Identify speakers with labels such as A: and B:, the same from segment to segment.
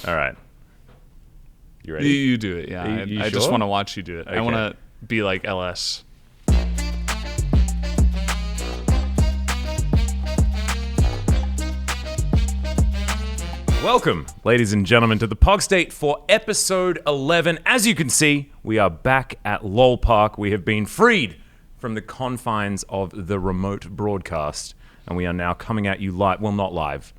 A: All right. You ready?
B: You do it, yeah.
A: You
B: I
A: sure?
B: just want to watch you do it.
A: Okay.
B: I want to be like LS.
A: Welcome, ladies and gentlemen, to the Pog State for episode 11. As you can see, we are back at LOL Park. We have been freed from the confines of the remote broadcast, and we are now coming at you live. Well, not live,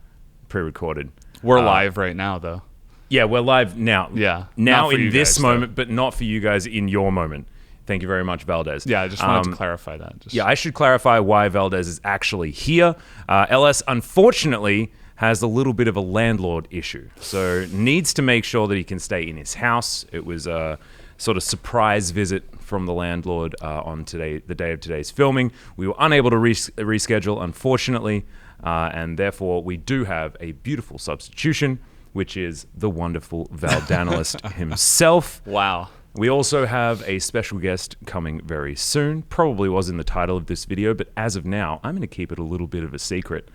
A: pre-recorded.
B: We're live right now, though.
A: Yeah, we're live now.
B: Yeah.
A: Now
B: Not for
A: in
B: you
A: this
B: guys,
A: moment, but not for you guys in your moment. Thank you very much, Valdes.
B: Yeah, I just wanted to clarify that.
A: Yeah, I should clarify why Valdes is actually here. LS, unfortunately, has a little bit of a landlord issue, so needs to make sure that he can stay in his house. It was a sort of surprise visit from the landlord on the day of today's filming. We were unable to reschedule, unfortunately, and therefore we do have a beautiful substitution, which is the wonderful Valdanalist himself.
B: Wow.
A: We also have a special guest coming very soon. Probably was in the title of this video, but as of now, I'm going to keep it a little bit of a secret.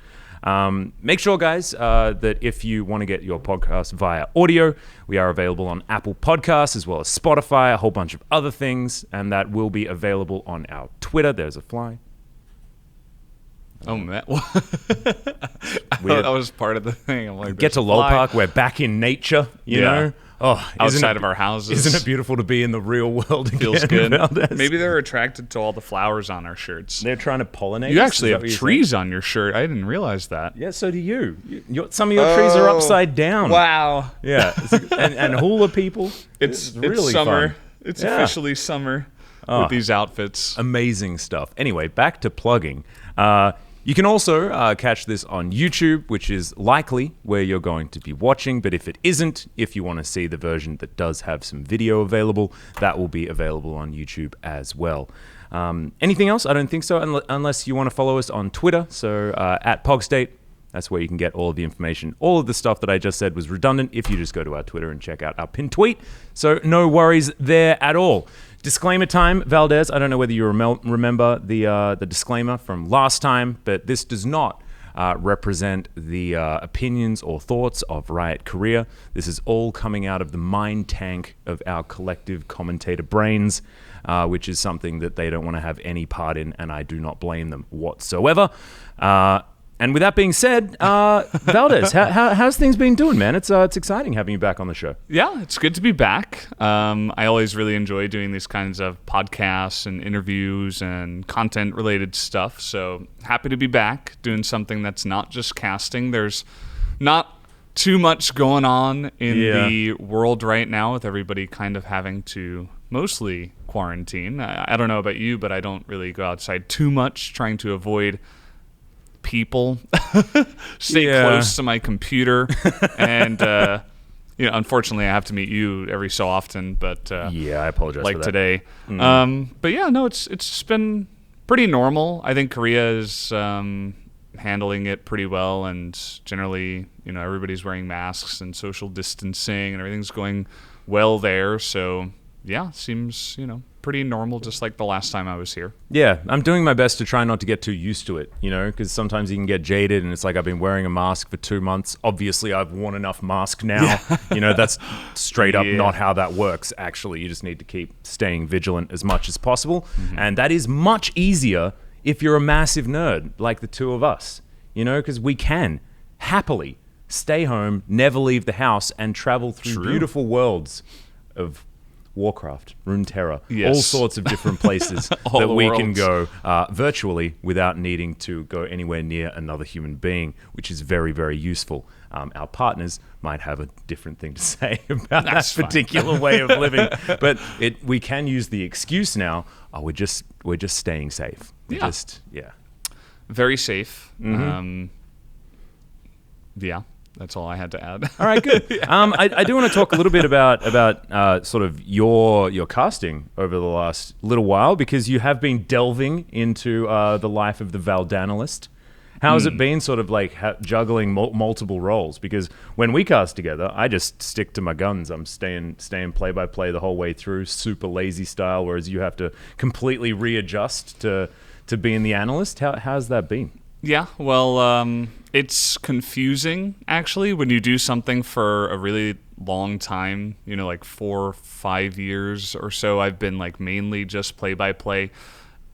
A: Make sure, guys, that if you want to get your podcast via audio, we are available on Apple Podcasts as well as Spotify, a whole bunch of other things, and that will be available on our Twitter. There's a fly.
B: Oh, man. I thought that was part of the thing. I'm like,
A: get to LOL Park. We're back in nature, you know? Oh,
B: outside of our houses.
A: Isn't it beautiful to be in the real world again?
B: Feels good.
A: Valdes?
B: Maybe they're attracted to all the flowers on our shirts.
A: They're trying to pollinate.
B: You
A: us?
B: actually have trees on your shirt. I didn't realize that.
A: Yeah, so do you. Some of your trees are upside down.
B: Wow.
A: Yeah, and hula people.
B: It's
A: really
B: summer.
A: fun.
B: It's officially summer with these outfits.
A: Amazing stuff. Anyway, back to plugging. You can also catch this on YouTube, which is likely where you're going to be watching. But if it isn't, if you want to see the version that does have some video available, that will be available on YouTube as well. Anything else? I don't think so, unless you want to follow us on Twitter. So at Pog State, that's where you can get all of the information. All of the stuff that I just said was redundant if you just go to our Twitter and check out our pinned tweet. So no worries there at all. Disclaimer time, Valdes. I don't know whether you remember the disclaimer from last time, but this does not represent the opinions or thoughts of Riot Korea. This is all coming out of the mind tank of our collective commentator brains, which is something that they don't want to have any part in, and I do not blame them whatsoever. And with that being said, Valdes, how's things been doing, man? It's exciting having you back on the show.
B: Yeah, it's good to be back. I always really enjoy doing these kinds of podcasts and interviews and content-related stuff. So happy to be back doing something that's not just casting. There's not too much going on in the world right now with everybody kind of having to mostly quarantine. I don't know about you, but I don't really go outside too much, trying to avoid people, stay close to my computer, and unfortunately I have to meet you every so often, but
A: I apologize
B: like
A: for that.
B: Today. But yeah, no, it's just been pretty normal. I think Korea is handling it pretty well, and generally, everybody's wearing masks and social distancing, and everything's going well there. So yeah, seems pretty normal, just like the last time I was here. Yeah,
A: I'm doing my best to try not to get too used to it, because sometimes you can get jaded, and it's like I've been wearing a mask for 2 months. Obviously, I've worn enough mask now. That's straight up not how that works, actually. You just need to keep staying vigilant as much as possible, and that is much easier if you're a massive nerd like the two of us, because we can happily stay home, never leave the house, and travel through beautiful worlds of Warcraft, Runeterra, all sorts of different places that we can go virtually without needing to go anywhere near another human being, which is very, very useful. Our partners might have a different thing to say about that particular way of living, but we can use the excuse now. We're just staying safe.
B: Very safe. That's all I had to add.
A: All right, good. I do want to talk a little bit about sort of your casting over the last little while, because you have been delving into the life of the Valdanalist. How has it been sort of like juggling multiple roles? Because when we cast together, I just stick to my guns. I'm staying play-by-play the whole way through, super lazy style, whereas you have to completely readjust to being the analyst. How's that been?
B: Yeah, well, it's confusing, actually, when you do something for a really long time, like 4 or 5 years or so. I've been like mainly just play-by-play.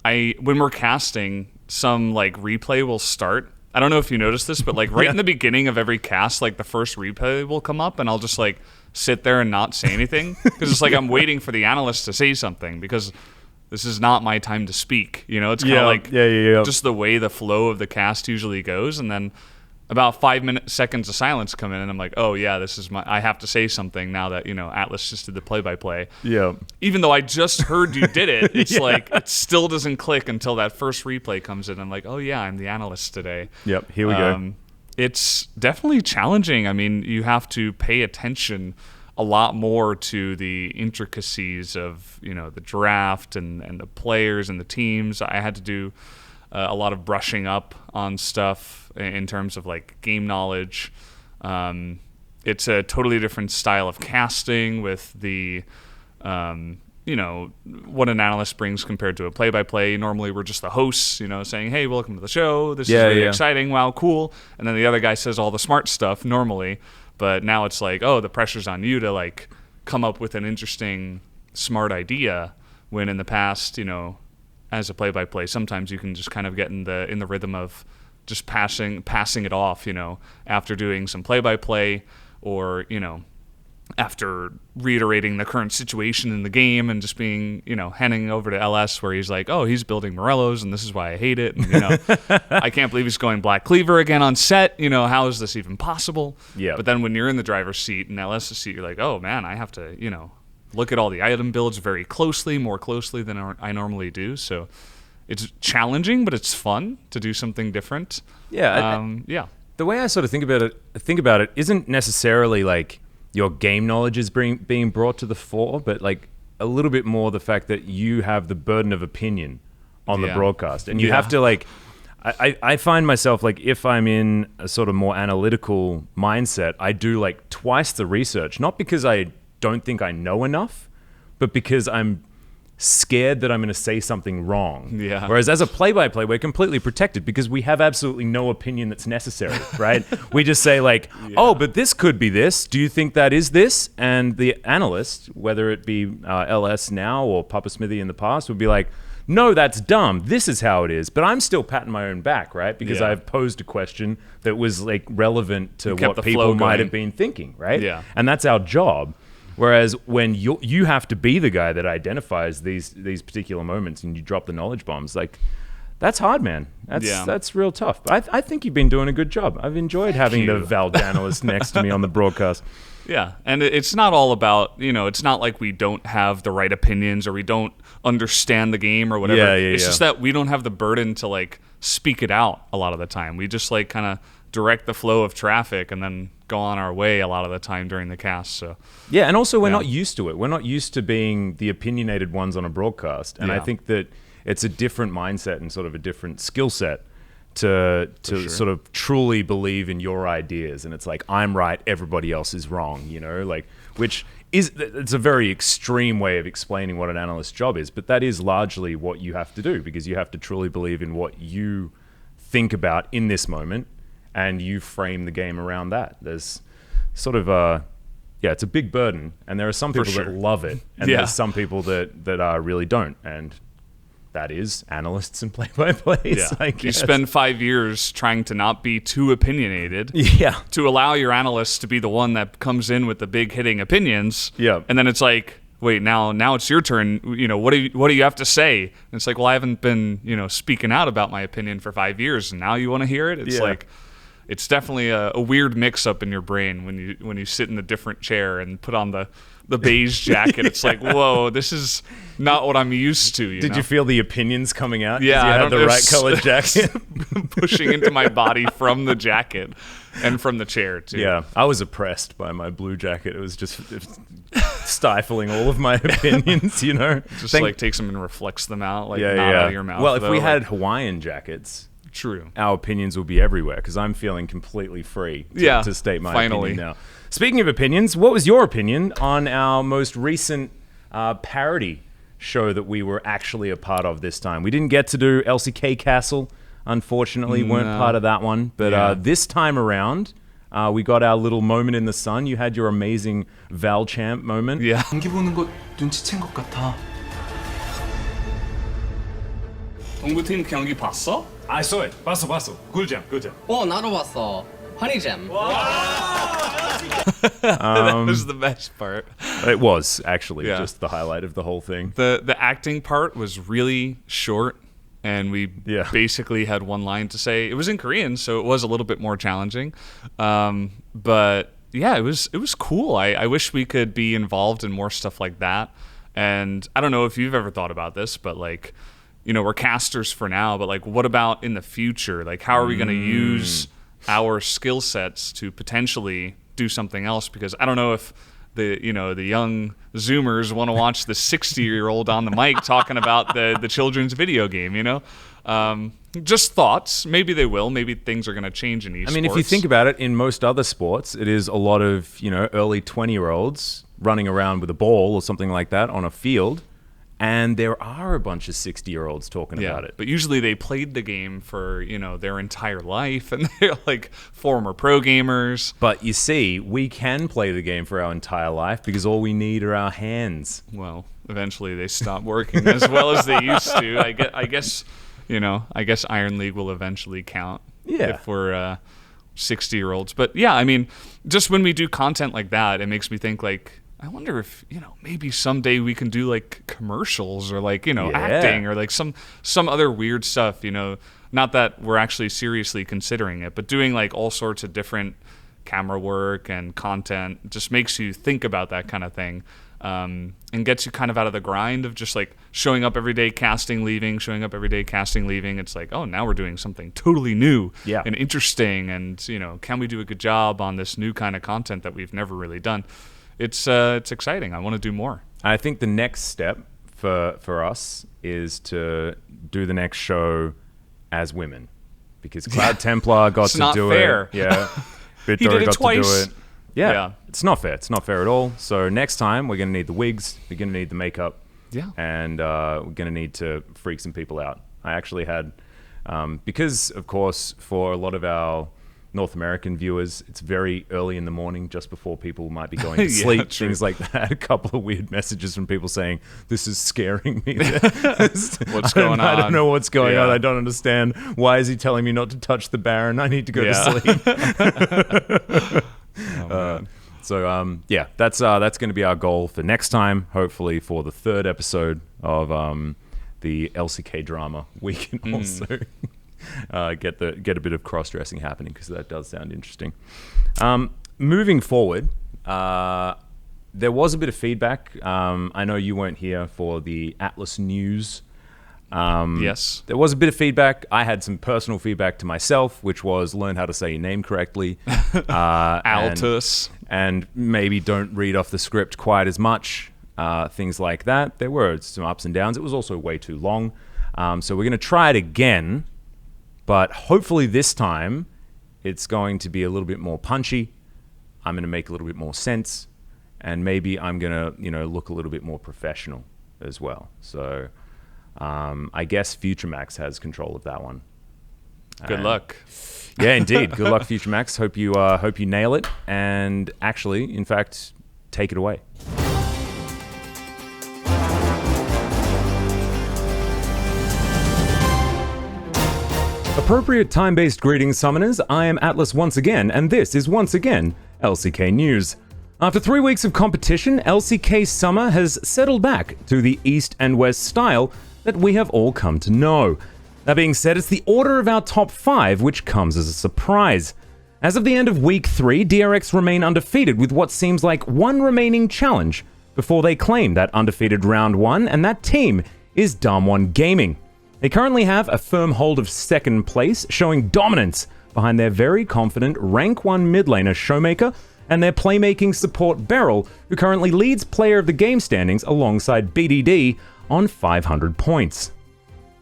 B: When we're casting, some like replay will start. I don't know if you noticed this, but like right in the beginning of every cast, like the first replay will come up, and I'll just like sit there and not say anything because it's like I'm waiting for the analyst to say something because this is not my time to speak. It's kind of like just the way the flow of the cast usually goes, and then about 5 seconds of silence come in, and I'm like, oh yeah, this is I have to say something now that Atlus just did the play-by-play. Yeah. Even though I just heard you did it, it's like it still doesn't click until that first replay comes in. I'm like, oh yeah, I'm the analyst today.
A: Yep. Here we go.
B: It's definitely challenging. I mean, you have to pay attention a lot more to the intricacies of the draft and the players and the teams. I had to do a lot of brushing up on stuff in terms of like game knowledge. It's a totally different style of casting with the what an analyst brings compared to a play-by-play. Normally we're just the hosts, saying, hey, welcome to the show, this is really exciting, wow, cool, and then the other guy says all the smart stuff normally. But now it's like, oh, the pressure's on you to like come up with an interesting, smart idea. When in the past, as a play-by-play, sometimes you can just kind of get in the rhythm of just passing it off, after doing some play-by-play, or after reiterating the current situation in the game and just being, handing over to LS where he's like, oh, he's building Morellos and this is why I hate it. And, I can't believe he's going Black Cleaver again on set. How is this even possible? Yeah. But then when you're in the driver's seat and LS's seat, you're like, oh man, I have to, look at all the item builds very closely, more closely than I normally do. So it's challenging, but it's fun to do something different.
A: Yeah. The way I sort of think about it isn't necessarily like your game knowledge is being brought to the fore, but like a little bit more the fact that you have the burden of opinion on the broadcast. And you have to like, I find myself like if I'm in a sort of more analytical mindset, I do like twice the research, not because I don't think I know enough, but because I'm scared that I'm going to say something wrong. Yeah. Whereas as a play-by-play, we're completely protected because we have absolutely no opinion that's necessary, right? We just say like, oh, but this could be this. Do you think that is this? And the analyst, whether it be LS now or Papa Smithy in the past, would be like, no, that's dumb. This is how it is. But I'm still patting my own back, right? Because I've posed a question that was like relevant to what people might have been thinking, right? Yeah. And that's our job. Whereas when you have to be the guy that identifies these particular moments and you drop the knowledge bombs, like that's hard, man. That's real tough. But I think you've been doing a good job. I've enjoyed having the Valdes analyst next to me on the broadcast.
B: Yeah, and it's not all about, it's not like we don't have the right opinions or we don't understand the game or whatever. It's just that we don't have the burden to like speak it out a lot of the time. We just like kind of direct the flow of traffic and then go on our way a lot of the time during the cast. So
A: yeah, and also we're not used to it. We're not used to being the opinionated ones on a broadcast, and I think that it's a different mindset and sort of a different skill set to sort of truly believe in your ideas. And it's like, I'm right, everybody else is wrong, like, which is, it's a very extreme way of explaining what an analyst's job is, but that is largely what you have to do because you have to truly believe in what you think about in this moment. And you frame the game around that. There's sort of it's a big burden, and there are some people that love it, and there's some people that really don't, and that is analysts and play-by-plays. Yeah.
B: You spend 5 years trying to not be too opinionated, to allow your analyst to be the one that comes in with the big hitting opinions, and then it's like, wait, now it's your turn. What do you have to say? And it's like, well, I haven't been speaking out about my opinion for 5 years, and now you want to hear it? It's like. It's definitely a weird mix-up in your brain when you sit in a different chair and put on the beige jacket. It's like, whoa, this is not what I'm used to.
A: Did you feel the opinions coming out? Yeah, you had the right colored jacket
B: pushing into my body from the jacket and from the chair too.
A: Yeah, I was oppressed by my blue jacket. It was just stifling all of my opinions.
B: Just like takes them and reflects them out, like not out of your mouth.
A: Well, if we had Hawaiian jackets.
B: True.
A: Our opinions will be everywhere because I'm feeling completely free to state my opinion now. Speaking of opinions, what was your opinion on our most recent parody show that we were actually a part of this time? We didn't get to do LCK Castle unfortunately, weren't part of that one. But this time around, we got our little moment in the sun. You had your amazing Val Champ moment.
B: Yeah.
C: 경기 보는 거 눈치챈 것 같아.
B: 동구팀 경기 봤어?
A: I saw it. 봤어. 꿀잼.
D: 나도 봤어. 허니잼.
B: That was the best part.
A: It was actually just the highlight of the whole thing.
B: The acting part was really short, and we basically had one line to say. It was in Korean, so it was a little bit more challenging. But yeah, it was cool. I wish we could be involved in more stuff like that. And I don't know if you've ever thought about this, but like, we're casters for now, but like, what about in the future? Like, how are we going to use our skill sets to potentially do something else? Because I don't know if the young Zoomers want to watch the 60-year-old on the mic talking about the children's video game, Just thoughts. Maybe they will. Maybe things are going to change in esports.
A: I mean, if you think about it, in most other sports, it is a lot of, early 20-year-olds running around with a ball or something like that on a field. And there are a bunch of 60-year-olds talking about it.
B: But usually they played the game for, their entire life, and they're like former pro gamers.
A: But you see, we can play the game for our entire life because all we need are our hands.
B: Well, eventually they stop working as well as they used to. I guess Iron League will eventually count if we're 60-year-olds. But yeah, I mean, just when we do content like that, it makes me think like, I wonder if, maybe someday we can do like commercials or like, acting or like some other weird stuff, not that we're actually seriously considering it, but doing like all sorts of different camera work and content just makes you think about that kind of thing, and gets you kind of out of the grind of just like showing up every day, casting, leaving, showing up every day, casting, leaving. It's like, oh, now we're doing something totally new and interesting. And, can we do a good job on this new kind of content that we've never really done? It's exciting. I want to do more. I
A: think the next step for us is to do the next show as women, because Cloud Templar got to do
B: fair.
A: it. Yeah,
B: he did it twice.
A: To do it. Yeah, it's not fair. It's not fair at all. So next time we're going to need the wigs. We're going to need the makeup.
B: Yeah,
A: and we're going to need to freak some people out. I actually had, because of course for a lot of our North American viewers, it's very early in the morning, just before people might be going to sleep, things like that. A couple of weird messages from people saying, this is scaring me.
B: What's going on?
A: I don't know what's going on. I don't understand. Why is he telling me not to touch the Baron? I need to go to sleep. That's going to be our goal for next time, hopefully for the third episode of the LCK drama. We can also get a bit of cross-dressing happening, because that does sound interesting. Moving forward, there was a bit of feedback. I know you weren't here for the Atlus news.
B: Yes.
A: There was a bit of feedback. I had some personal feedback to myself, which was learn how to say your name correctly.
B: Altus.
A: And maybe don't read off the script quite as much. Things like that. There were some ups and downs. It was also way too long. So we're going to try it again. But hopefully this time, it's going to be a little bit more punchy. I'm going to make a little bit more sense. And maybe I'm going to, look a little bit more professional as well. So I guess FutureMax has control of that one.
B: Good luck.
A: Yeah, indeed. Good luck, FutureMax. Hope you nail it. And actually, in fact, take it away. Appropriate time-based greetings, summoners. I am Atlus once again, and this is once again LCK News. After 3 weeks of competition, LCK Summer has settled back to the East and West style that we have all come to know. That being said, it's the order of our top 5 which comes as a surprise. As of the end of Week 3, DRX remain undefeated with what seems like one remaining challenge before they claim that undefeated Round 1, and that team is Damwon Gaming. They currently have a firm hold of second place, showing dominance behind their very confident Rank 1 mid laner Showmaker and their playmaking support Beryl, who currently leads player of the game standings alongside BDD on 500 points.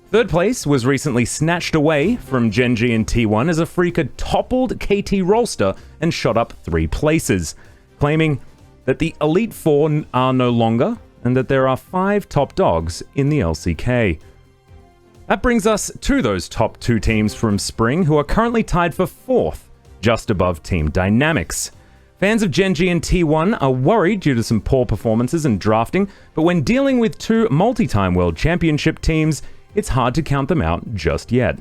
A: Third place was recently snatched away from Genji and T1 as Afrika toppled KT Rolster and shot up 3 places, claiming that the Elite Four are no longer and that there are 5 top dogs in the LCK. That brings us to those top 2 teams from spring who are currently tied for 4th, just above Team Dynamics. Fans of Gen G and T1 are worried due to some poor performances and drafting, but when dealing with 2 multi-time World Championship teams, it's hard to count them out just yet.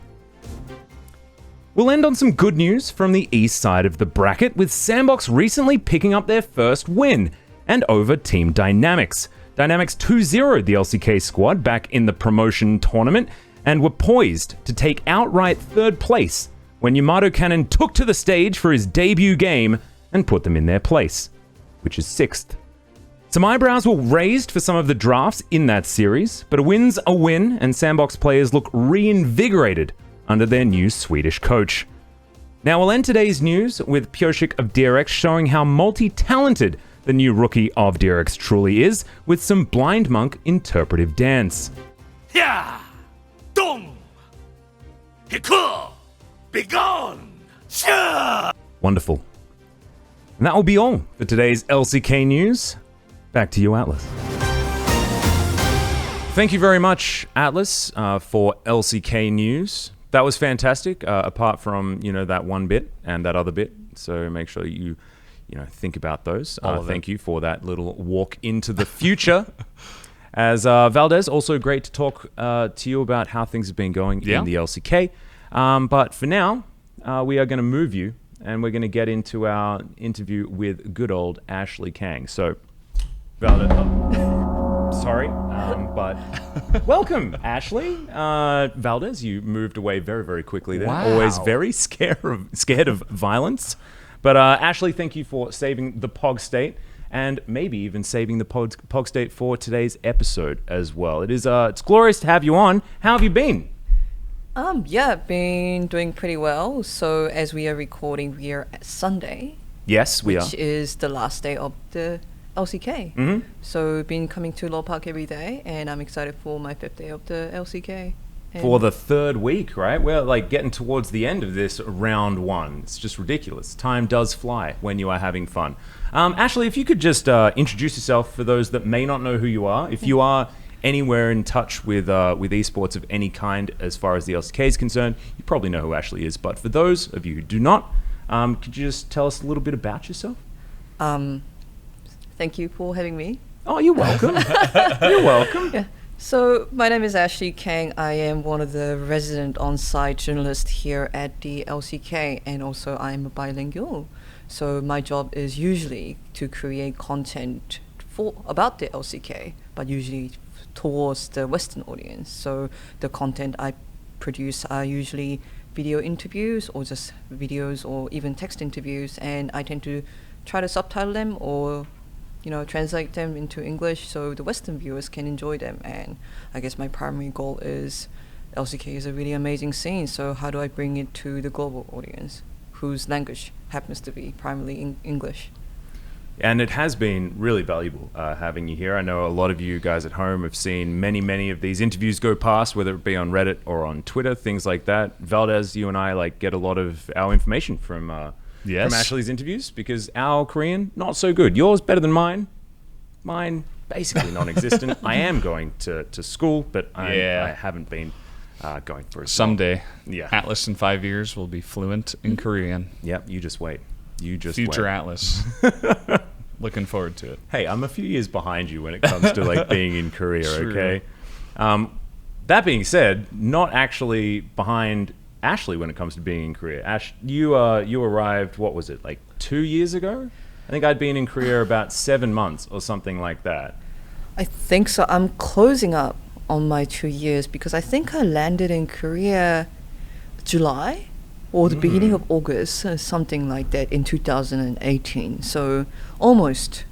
A: We'll end on some good news from the east side of the bracket, with Sandbox recently picking up their first win, and over Team Dynamics. Dynamics 2-0'd the LCK squad back in the promotion tournament, and were poised to take outright 3rd place when Yamato Cannon took to the stage for his debut game and put them in their place, which is 6th. Some eyebrows were raised for some of the drafts in that series, but a win's a win, and Sandbox players look reinvigorated under their new Swedish coach. Now we'll end today's news with Pjosik of DRX showing how multi-talented the new rookie of DRX truly is, with some Blind Monk interpretive dance.
E: Yeah! Dong! Hiku! Begone! Sure!
A: Wonderful. And that will be all for today's LCK news. Back to you, Atlus. Thank you very much, Atlus, for LCK news. That was fantastic, apart from, that one bit and that other bit. So make sure you think about those. Thank you for that little walk into the future. As Valdes, also great to talk to you about how things have been going in the LCK. But for now, we are going to move you, and we're going to get into our interview with good old Ashley Kang. So, Valdes, sorry, but welcome, Ashley. Valdes, you moved away very, very quickly there.
B: Wow.
A: Always very scared of violence. But Ashley, thank you for saving the Pog State, and maybe even saving the Pog State for today's episode as well. It's glorious to have you on. How have you been?
F: Yeah, been doing pretty well. So as we are recording, we are at Sunday.
A: Yes, we are.
F: Which is the last day of the LCK. Mm-hmm. So been coming to Law Park every day, and I'm excited for my 5th day of the LCK.
A: For the 3rd week, right? We're like getting towards the end of this round 1. It's just ridiculous. Time does fly when you are having fun. Ashley, if you could just introduce yourself for those that may not know who you are. If you are anywhere in touch with esports of any kind as far as the LCK is concerned, you probably know who Ashley is. But for those of you who do not, could you just tell us a little bit about yourself?
F: Thank you for having me.
A: Oh, you're welcome. You're welcome.
F: Yeah. So my name is Ashley Kang. I am one of the resident on-site journalists here at the LCK, and also I'm a bilingual. So my job is usually to create content about the LCK, but usually towards the Western audience. So the content I produce are usually video interviews or just videos or even text interviews, and I tend to try to subtitle them or translate them into English so the Western viewers can enjoy them. And I guess my primary goal is LCK is a really amazing scene, so how do I bring it to the global audience whose language happens to be primarily English?
A: And it has been really valuable having you here. I know a lot of you guys at home have seen many of these interviews go past, whether it be on Reddit or on Twitter, things like that. Valdes, you and I get a lot of our information from Ashley's interviews, because our Korean, not so good. Yours better than mine. Mine, basically non-existent. I am going to school, but I haven't been going for it.
B: Someday,
A: yeah.
B: Atlus in 5 years will be fluent in Korean.
A: Yep, you just wait.
B: Future
A: wait.
B: Atlus. Looking forward to it.
A: Hey, I'm a few years behind you when it comes to being in Korea,
B: True.
A: okay? That being said, not actually behind Ashley when it comes to being in Korea. Ash, you arrived, what was it, 2 years ago? I think I'd been in Korea about 7 months or something like that.
F: I think so. I'm closing up on my 2 years because I think I landed in Korea July or the beginning of August, something like that, in 2018. So almost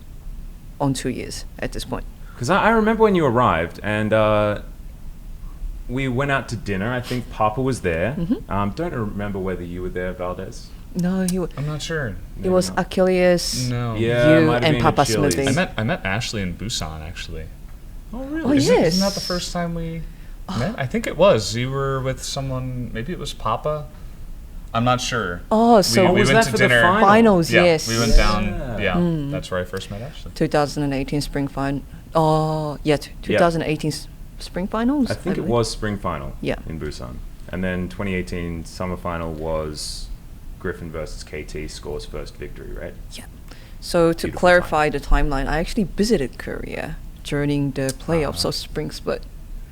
F: on 2 years at this point.
A: Because I remember when you arrived, and we went out to dinner. I think Papa was there. Mm-hmm. Don't remember whether you were there, Valdes.
F: No,
B: I'm not sure.
F: It was Achilles,
B: No.
A: Yeah,
F: you, and Papa Smithy.
B: I met Ashley in Busan, actually.
A: Oh, really?
F: Oh, yes.
B: Isn't that the first time we met? I think it was. You were with someone, maybe it was Papa. I'm not sure.
F: Oh, so
A: was
B: went
A: that
B: to
A: for
B: dinner.
A: the
F: finals,
B: Yeah,
F: yes.
B: we went down. Yeah, that's where I first met Ashley.
F: 2018 spring final. Oh, yeah, 2018 spring finals.
A: I think it
F: believe.
A: was spring final
F: Yeah.
A: in Busan. And then 2018 summer final was Griffin versus KT Score's first victory, right?
F: Yeah. So to
A: Beautiful
F: clarify the timeline, I actually visited Korea during the playoffs of spring split.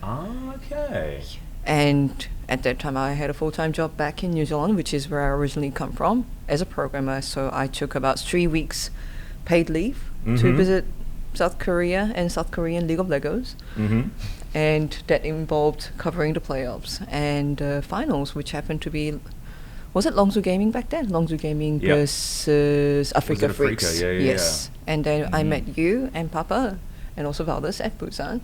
A: Okay.
F: And at that time, I had a full-time job back in New Zealand, which is where I originally come from, as a programmer. So I took about 3 weeks paid leave to visit South Korea and South Korean League of Legos. And that involved covering the playoffs and finals, which happened to be, was it Longzhou Gaming back then? Longzhou Gaming
A: Yep.
F: versus Africa
A: it Africa?
F: Freaks.
A: Yeah,
F: yes. And then I met you and Papa and also Valdes at Busan.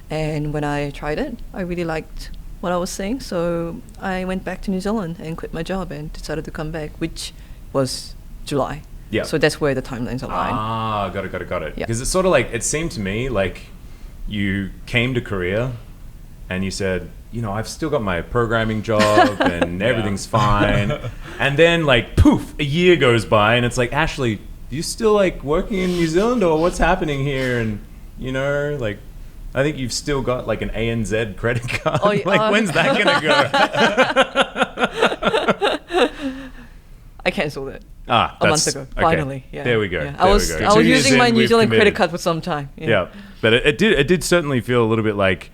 F: And when I tried it, I really liked what I was seeing. So I went back to New Zealand and quit my job and decided to come back, which was July.
A: Yeah.
F: So that's where the timelines align.
A: Ah, got it.
F: Yeah.
A: Because it's sort of like, it seemed to me like you came to Korea and you said, you know, I've still got my programming job and everything's fine. And then like, poof, a year goes by and it's like, Ashley, you still like working in New Zealand or what's happening here? And, you know, like, I think you've still got like an ANZ credit card.
F: Oh, yeah.
A: Like, when's that gonna go?
F: I cancelled it.
A: A
F: month ago, finally. Yeah.
A: There we go.
F: Yeah.
A: There
F: I was
A: we go.
F: I was
A: 2 years
F: using my
A: in,
F: New
A: we've
F: Zealand credit
A: committed.
F: card for some time.
A: Yeah, but it did certainly feel a little bit like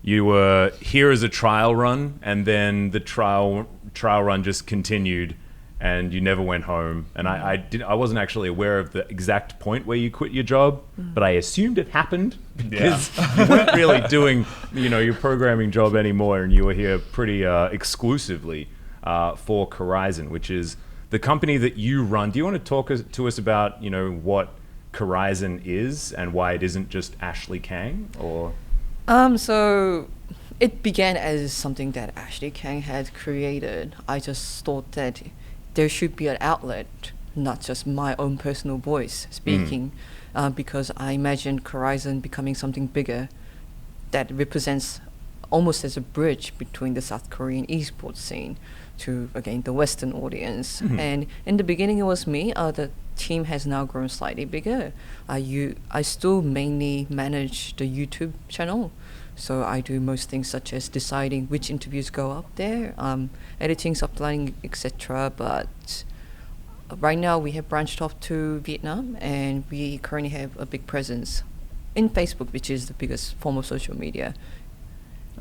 A: you were here as a trial run, and then the trial run just continued, and you never went home. And I wasn't actually aware of the exact point where you quit your job, but I assumed it happened because you weren't really doing your programming job anymore, and you were here pretty exclusively for Korizon, which is the company that you run. Do you want to talk to us about what Korizon is and why it isn't just Ashley Kang? Or
F: So it began as something that Ashley Kang had created. I just thought that there should be an outlet, not just my own personal voice speaking, because I imagined Korizon becoming something bigger that represents almost as a bridge between the South Korean esports scene to, again, the Western audience. And in the beginning, it was me. The team has now grown slightly bigger. I still mainly manage the YouTube channel. So I do most things such as deciding which interviews go up there, editing, subtitling, etc. But right now we have branched off to Vietnam, and we currently have a big presence in Facebook, which is the biggest form of social media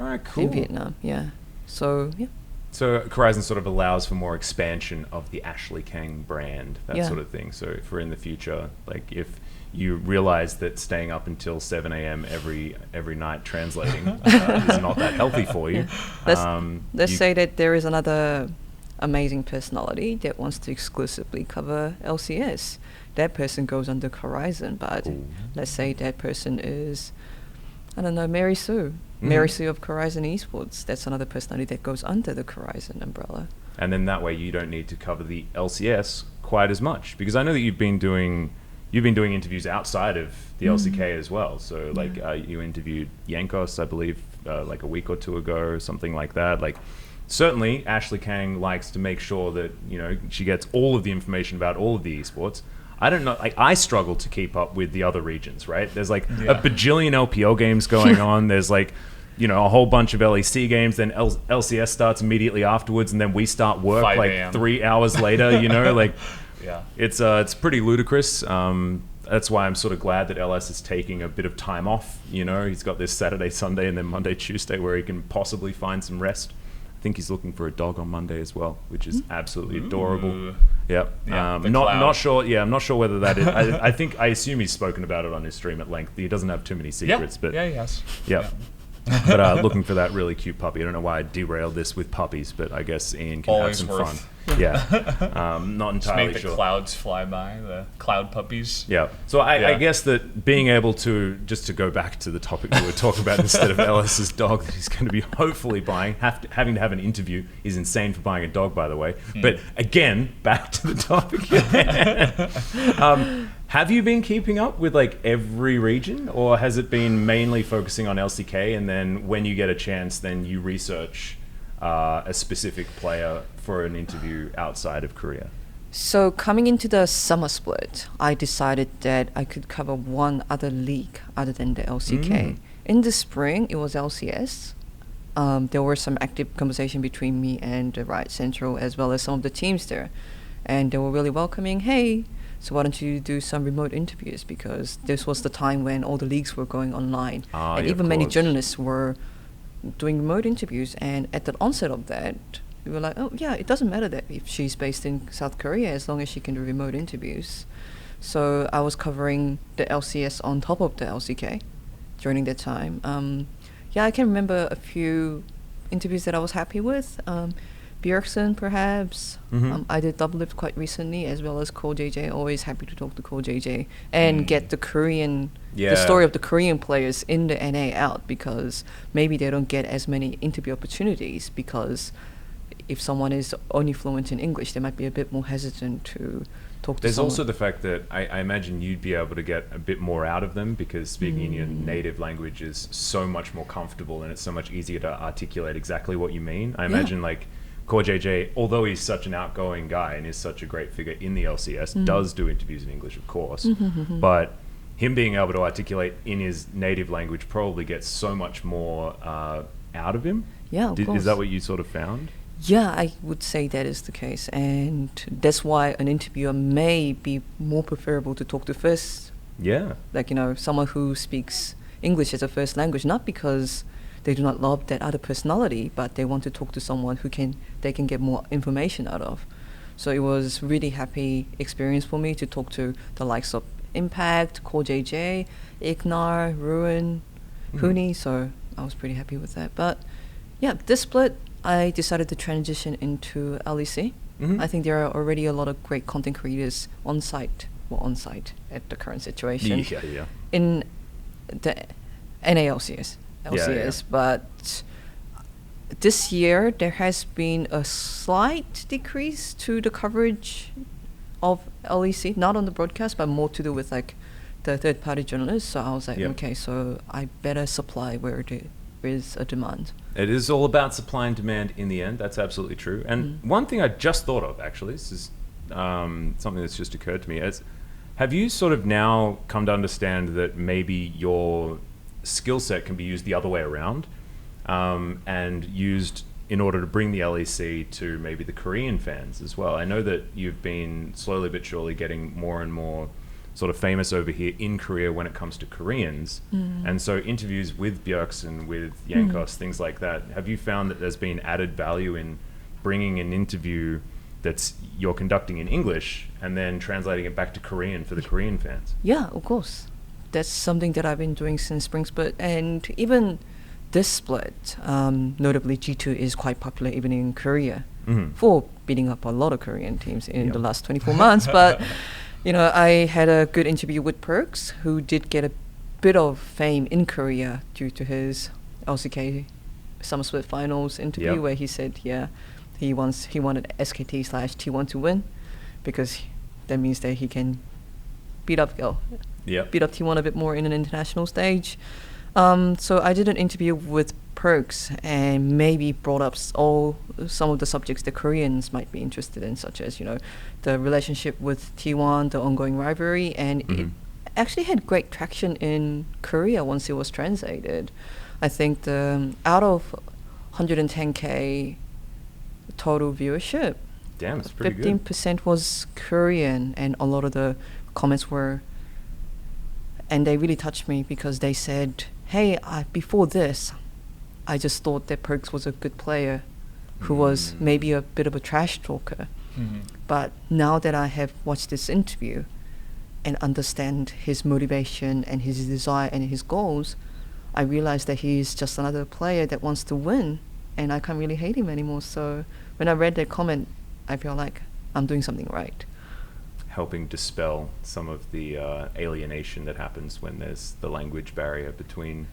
A: all right, cool.
F: in Vietnam. Yeah. So yeah.
A: So Korizon sort of allows for more expansion of the Ashley Kang brand, that sort of thing. So for in the future, like if you realize that staying up until 7 a.m. every night translating is not that healthy for you.
F: Let's say that there is another amazing personality that wants to exclusively cover LCS. That person goes under Korizon, but let's say that person is, I don't know, Mary Sue. Mary Sue of Korizon Esports. That's another personality that goes under the Korizon umbrella.
A: And then that way you don't need to cover the LCS quite as much, because I know that you've been doing interviews outside of the LCK as well. So like you interviewed Yankos, I believe, like a week or two ago, or something like that. Like certainly Ashley Kang likes to make sure that she gets all of the information about all of the esports. I don't know. Like I struggle to keep up with the other regions. Right? There's like a bajillion LPL games going on. There's like a whole bunch of LEC games. Then LCS starts immediately afterwards, and then we start work like 3 hours later. Like. Yeah, it's pretty ludicrous. That's why I'm sort of glad that LS is taking a bit of time off. He's got this Saturday, Sunday, and then Monday, Tuesday where he can possibly find some rest. I think he's looking for a dog on Monday as well, which is absolutely adorable. Yep. Not sure. Yeah, I'm not sure whether that is. I assume he's spoken about it on his stream at length. He doesn't have too many secrets, but
B: he has.
A: Yeah. But looking for that really cute puppy. I don't know why I derailed this with puppies, but I guess Ian can
B: Always
A: have some
B: worth.
A: fun. Yeah, not entirely
B: Just make the clouds fly by, the cloud puppies.
A: Yeah. So I guess that being able to, just to go back to the topic we were talking about instead of Ellis's dog that he's going to be hopefully buying, having to have an interview is insane for buying a dog, by the way. But again, back to the topic. Have you been keeping up with like every region, or has it been mainly focusing on LCK, and then when you get a chance, then you research a specific player for an interview outside of Korea?
F: So coming into the summer split, I decided that I could cover one other league other than the LCK. In the spring, it was LCS. There were some active conversation between me and Riot Central as well as some of the teams there. And they were really welcoming. Hey, so why don't you do some remote interviews? Because this was the time when all the leagues were going online. And even many journalists were doing remote interviews. And at the onset of that, we were like, oh yeah, it doesn't matter that if she's based in South Korea as long as she can do remote interviews. So I was covering the LCS on top of the LCK during that time. I can remember a few interviews that I was happy with. Bjergsen, perhaps. I did Double Lift quite recently, as well as Ko JJ. Always happy to talk to Ko JJ and get the the story of the Korean players in the NA out, because maybe they don't get as many interview opportunities, because if someone is only fluent in English, they might be a bit more hesitant to talk to
A: There's
F: someone.
A: also the fact that I imagine you'd be able to get a bit more out of them, because speaking in your native language is so much more comfortable and it's so much easier to articulate exactly what you mean. I imagine like Ko JJ, although he's such an outgoing guy and is such a great figure in the LCS, does do interviews in English, of course, but him being able to articulate in his native language probably gets so much more out of him.
F: Yeah, of course.
A: Is that what you sort of found?
F: Yeah, I would say that is the case, and that's why an interviewer may be more preferable to talk to first.
A: Yeah.
F: Like, someone who speaks English as a first language, not because they do not love that other personality, but they want to talk to someone they can get more information out of. So it was really happy experience for me to talk to the likes of Impact, Ko JJ, Ignar, Ruin, Huni, so I was pretty happy with that. But yeah, this split, I decided to transition into LEC. I think there are already a lot of great content creators on site at the current situation in the NALCS. But this year there has been a slight decrease to the coverage of LEC, not on the broadcast, but more to do with like the third-party journalists. So I was like, okay, so I better supply where there is a demand.
A: It is all about supply and demand in the end. That's absolutely true. And one thing I just thought of, actually, this is something that's just occurred to me, is have you sort of now come to understand that maybe your skill set can be used the other way around, and used in order to bring the LEC to maybe the Korean fans as well? I know that you've been slowly but surely getting more and more sort of famous over here in Korea when it comes to Koreans. And so interviews with Bjergsen, with Yankos, things like that, have you found that there's been added value in bringing an interview that's you're conducting in English and then translating it back to Korean for the Korean fans?
F: Yeah, of course. That's something that I've been doing since Spring Split, and even this split, notably G2 is quite popular even in Korea for beating up a lot of Korean teams in the last 24 months. But I had a good interview with Perks, who did get a bit of fame in Korea due to his LCK Summer Split Finals interview, where he said, he wanted SKT/T1 to win, because that means that he can beat up T1 a bit more in an international stage. So I did an interview with Perks and maybe brought up some of the subjects that Koreans might be interested in, such as the relationship with T1, the ongoing rivalry, and it actually had great traction in Korea once it was translated. I think out of 110K total viewership,
A: damn, it's pretty good.
F: 15% was Korean, and a lot of the comments were, and they really touched me because they said, hey, before this, I just thought that Perks was a good player who was maybe a bit of a trash talker. But now that I have watched this interview and understand his motivation and his desire and his goals, I realize that he's just another player that wants to win, and I can't really hate him anymore. So when I read that comment, I feel like I'm doing something right.
A: Helping dispel some of the alienation that happens when there's the language barrier between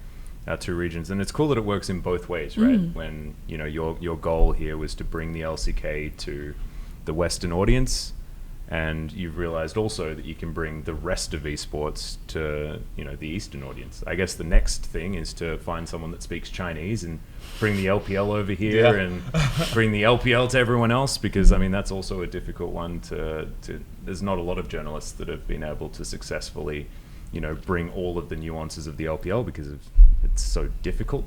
A: our two regions. And it's cool that it works in both ways, right? When your goal here was to bring the LCK to the Western audience, and you've realized also that you can bring the rest of esports to the Eastern audience. I guess the next thing is to find someone that speaks Chinese and bring the LPL over here and bring the LPL to everyone else, because that's also a difficult one to there's not a lot of journalists that have been able to successfully bring all of the nuances of the LPL because of it's so difficult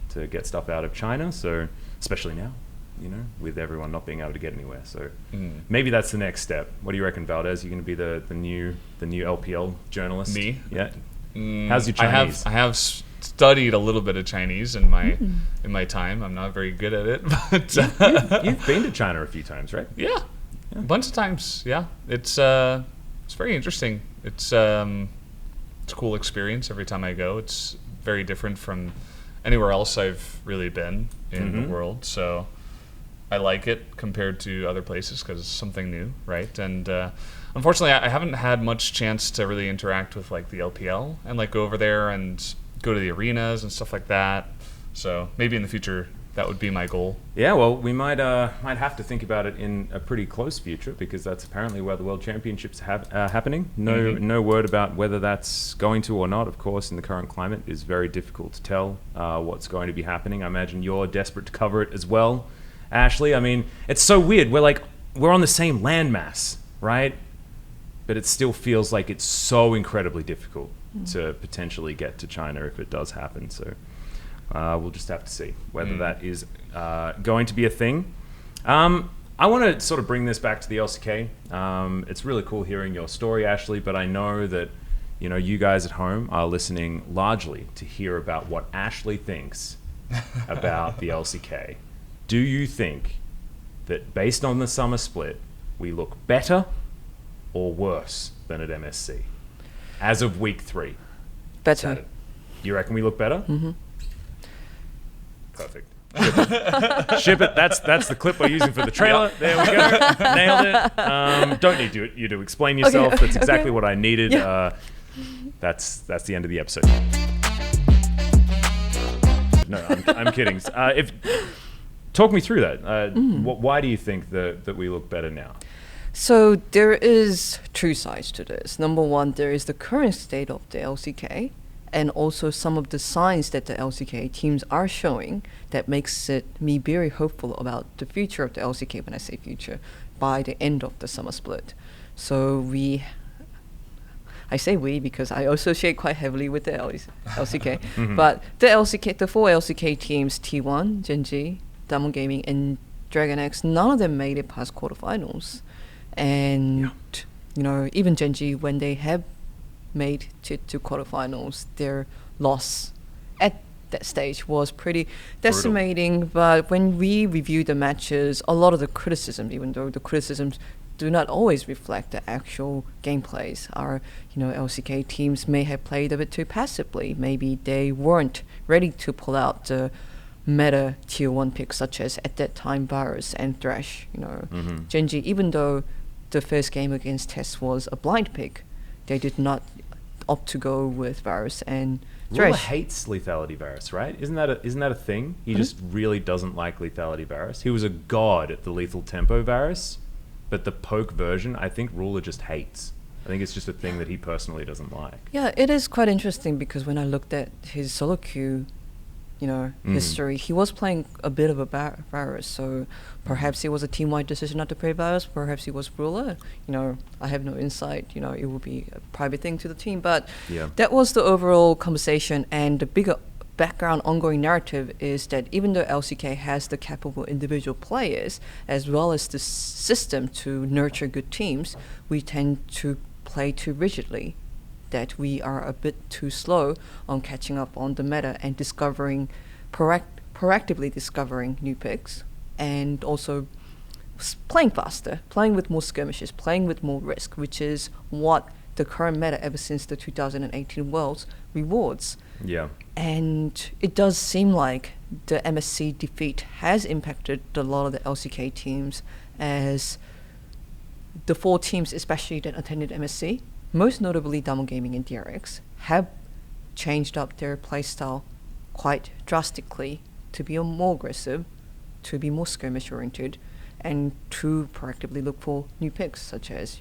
A: to get stuff out of China. So especially now, with everyone not being able to get anywhere. So maybe that's the next step. What do you reckon, Valdes? You're going to be the new LPL journalist?
B: Me?
A: Yeah. How's your Chinese?
B: I have studied a little bit of Chinese in my time. I'm not very good at it, but
A: you've been to China a few times, right?
B: Yeah, a bunch of times. Yeah, it's very interesting. It's a cool experience every time I go. It's very different from anywhere else I've really been in the world. So I like it compared to other places because it's something new, right? And unfortunately, I haven't had much chance to really interact with like the LPL and like go over there and go to the arenas and stuff like that. So maybe in the future that would be my goal.
A: Yeah, well, we might have to think about it in a pretty close future because that's apparently where the World Championships happening. No word about whether that's going to or not. Of course, in the current climate, it's very difficult to tell what's going to be happening. I imagine you're desperate to cover it as well, Ashley. I mean, it's so weird. We're on the same landmass, right? But it still feels like it's so incredibly difficult to potentially get to China if it does happen. So we'll just have to see whether that is going to be a thing. I want to sort of bring this back to the LCK. It's really cool hearing your story, Ashley, but I know that you guys at home are listening largely to hear about what Ashley thinks about the LCK. Do you think that based on the summer split, we look better or worse than at MSC as of week 3?
F: Better.
A: You reckon we look better? Mm-hmm. Perfect. Ship it. That's the clip we're using for the trailer. There we go. Nailed it. Don't need you to explain yourself. That's exactly what I needed. Yeah. That's the end of the episode. No, I'm kidding. Talk me through that. Why do you think that we look better now?
F: So there is two sides to this. Number one, there is the current state of the LCK, and also some of the signs that the LCK teams are showing that makes me very hopeful about the future of the LCK. When I say future, by the end of the summer split. So I say we because I associate quite heavily with the LCK. But the 4 LCK teams, T1, Gen.G, Damwon Gaming, and Dragon X, none of them made it past quarterfinals. And even Gen.G, when they have made it to quarterfinals, their loss at that stage was pretty decimating. But when we review the matches, a lot of the criticism, even though the criticisms do not always reflect the actual gameplays, are LCK teams may have played a bit too passively. Maybe they weren't ready to pull out the meta tier 1 picks, such as at that time Varus and Thresh. Gen.G, even though the first game against TES was a blind pick, they did not opt to go with Varus and Thresh.
A: Ruler hates lethality Varus, right? Isn't that a thing? He just really doesn't like lethality Varus. He was a god at the lethal tempo Varus, but the poke version, I think Ruler just hates. I think it's just a thing that he personally doesn't like.
F: Yeah, it is quite interesting because when I looked at his solo queue, history, he was playing a bit of a Varus, so perhaps it was a team-wide decision not to play Varus, perhaps he was Ruler. I have no insight, it would be a private thing to the team, but that was the overall conversation. And the bigger background ongoing narrative is that even though LCK has the capable individual players as well as the system to nurture good teams, we tend to play too rigidly, that we are a bit too slow on catching up on the meta and proactively discovering new picks, and also playing faster, playing with more skirmishes, playing with more risk, which is what the current meta ever since the 2018 Worlds rewards.
A: Yeah.
F: And it does seem like the MSC defeat has impacted a lot of the LCK teams, as the 4 teams especially that attended MSC, most notably Damwon Gaming and DRX, have changed up their playstyle quite drastically to be more aggressive, to be more skirmish-oriented, and to proactively look for new picks, such as,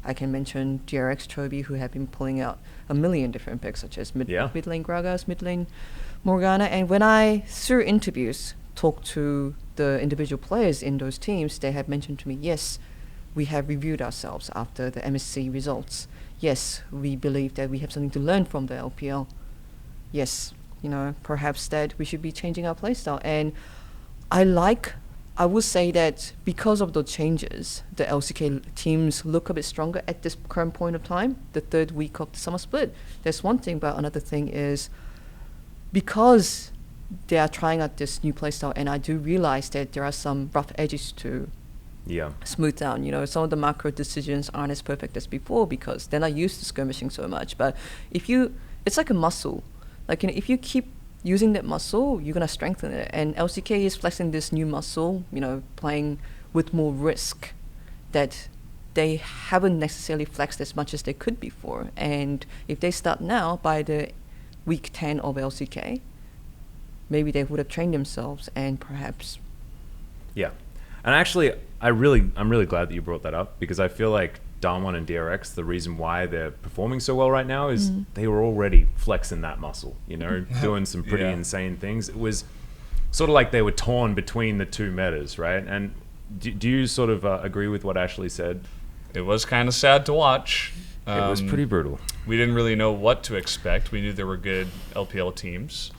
F: I can mention DRX Chobi, who have been pulling out a million different picks, such as mid lane Gragas, mid lane Morgana. And when I, through interviews, talked to the individual players in those teams, they have mentioned to me, yes, we have reviewed ourselves after the MSC results. Yes, we believe that we have something to learn from the LPL. Yes, perhaps that we should be changing our playstyle. And I would say that because of the changes, the LCK teams look a bit stronger at this current point of time, the third week of the summer split. That's one thing, but another thing is because they are trying out this new playstyle, and I do realize that there are some rough edges to smooth down. Some of the macro decisions aren't as perfect as before because they're not used to skirmishing so much. But it's like a muscle. Like, if you keep using that muscle, you're going to strengthen it. And LCK is flexing this new muscle, playing with more risk that they haven't necessarily flexed as much as they could before. And if they start now, by the week 10 of LCK, maybe they would have trained themselves and perhaps...
A: Yeah. And actually, I'm really glad that you brought that up because I feel like Damwon and DRX, the reason why they're performing so well right now is they were already flexing that muscle, doing some pretty insane things. It was sort of like they were torn between the two metas, right? And do you sort of agree with what Ashley said?
B: It was kind of sad to watch.
A: It was pretty brutal.
B: We didn't really know what to expect. We knew there were good LPL teams.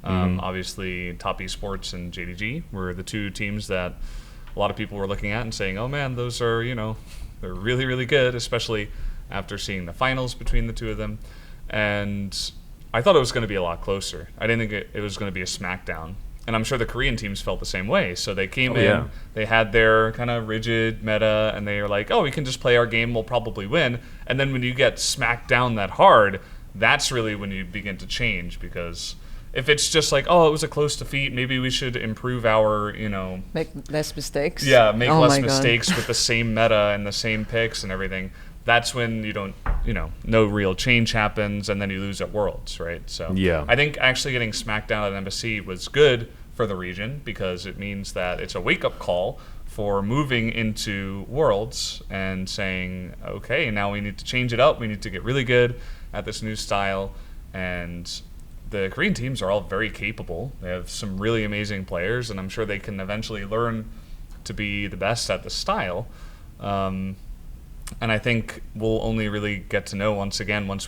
B: Obviously, Top Esports and JDG were the two teams that a lot of people were looking at and saying, oh man, those are, they're really, really good, especially after seeing the finals between the two of them. And I thought it was going to be a lot closer. I didn't think it was going to be a smackdown. And I'm sure the Korean teams felt the same way. So they came in, they had their kind of rigid meta, and they were like, oh, we can just play our game, we'll probably win. And then when you get smacked down that hard, that's really when you begin to change, because if it's just like, oh, it was a close defeat, maybe we should improve our,
F: make less mistakes.
B: Yeah, make less mistakes with the same meta and the same picks and everything. That's when you don't, no real change happens, and then you lose at Worlds, right? So I think actually getting smacked down at MSC was good for the region because it means that it's a wake-up call for moving into Worlds and saying, okay, now we need to change it up. We need to get really good at this new style. And the Korean teams are all very capable. They have some really amazing players, and I'm sure they can eventually learn to be the best at the style. And I think we'll only really get to know once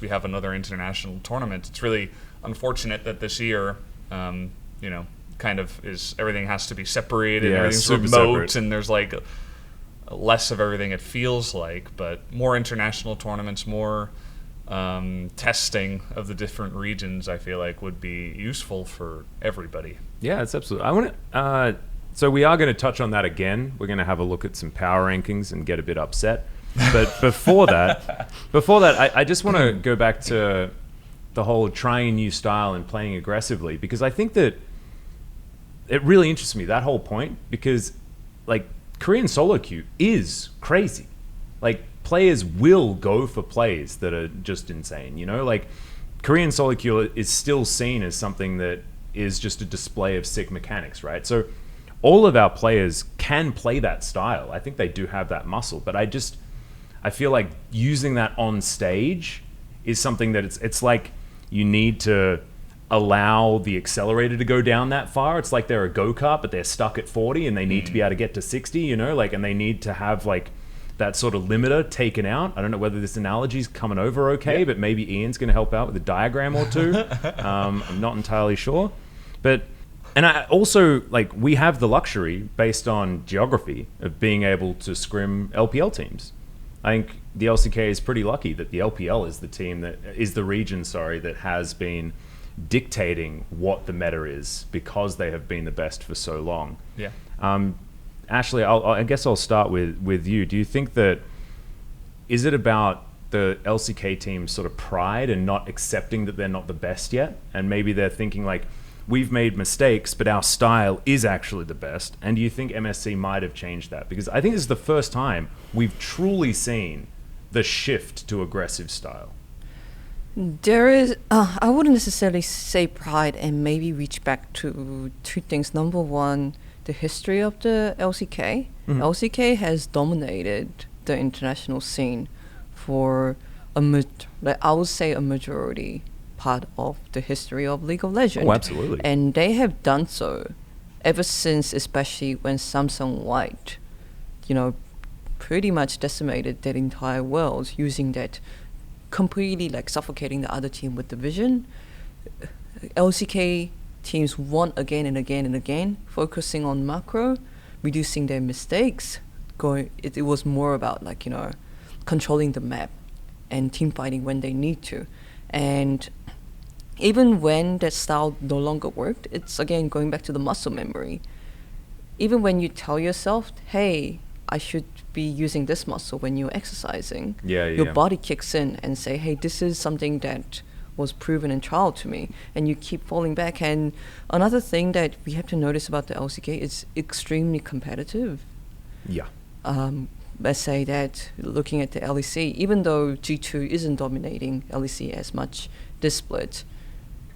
B: we have another international tournament. It's really unfortunate that this year, kind of everything has to be separated, everything's remote, separate. And there's like less of everything it feels like, but more international tournaments, more testing of the different regions, I feel like would be useful for everybody. Yeah, it's absolutely. I want to. So we are going to touch on that again. We're going to have a look at some power rankings and get a bit upset. But before that, I just want to go back to the whole trying a new style and playing aggressively, because I think that it really interests me, that whole point, because like Korean solo queue is crazy. Like players will go for plays that are just insane, like Korean solo queue is still seen as something that is just a display of sick mechanics, right? So all of our players can play that style. I think they do have that muscle, but I feel like using that on stage is something that it's like you need to allow the accelerator to go down that far. It's like they're a go-kart, but they're stuck at 40 and they need to be able to get to 60, and they need to have like that sort of limiter taken out. I don't know whether this analogy's coming over okay, but maybe Ian's going to help out with a diagram or two. I'm not entirely sure. And I also, we have the luxury, based on geography, of being able to scrim LPL teams. I think the LCK is pretty lucky that the LPL is the region that has been dictating what the meta is, because they have been the best for so long. Yeah. Ashley, I guess I'll start with you. Do you think that, is it about the LCK team's sort of pride and not accepting that they're not the best yet? And maybe they're thinking we've made mistakes, but our style is actually the best. And do you think MSC might have changed that? Because I think this is the first time we've truly seen the shift to aggressive style.
F: There is, I wouldn't necessarily say pride, and maybe reach back to two things. Number one, the history of the LCK. Mm-hmm. LCK has dominated the international scene for I would say a majority part of the history of League of Legends.
A: Oh, absolutely.
F: And they have done so ever since, especially when Samsung White, pretty much decimated that entire world using that, completely suffocating the other team with the vision. LCK teams won again and again and again, focusing on macro, reducing their mistakes. It was more about like, you know, controlling the map and team fighting when they need to. And even when that style no longer worked, it's again going back to the muscle memory. Even when you tell yourself, hey, I should be using this muscle when you're exercising, your body kicks in and say, hey, this is something that was proven in trial to me, and you keep falling back. And another thing that we have to notice about the LCK is extremely competitive.
A: Yeah.
F: Let's say that looking at the LEC, even though G2 isn't dominating LEC as much this split,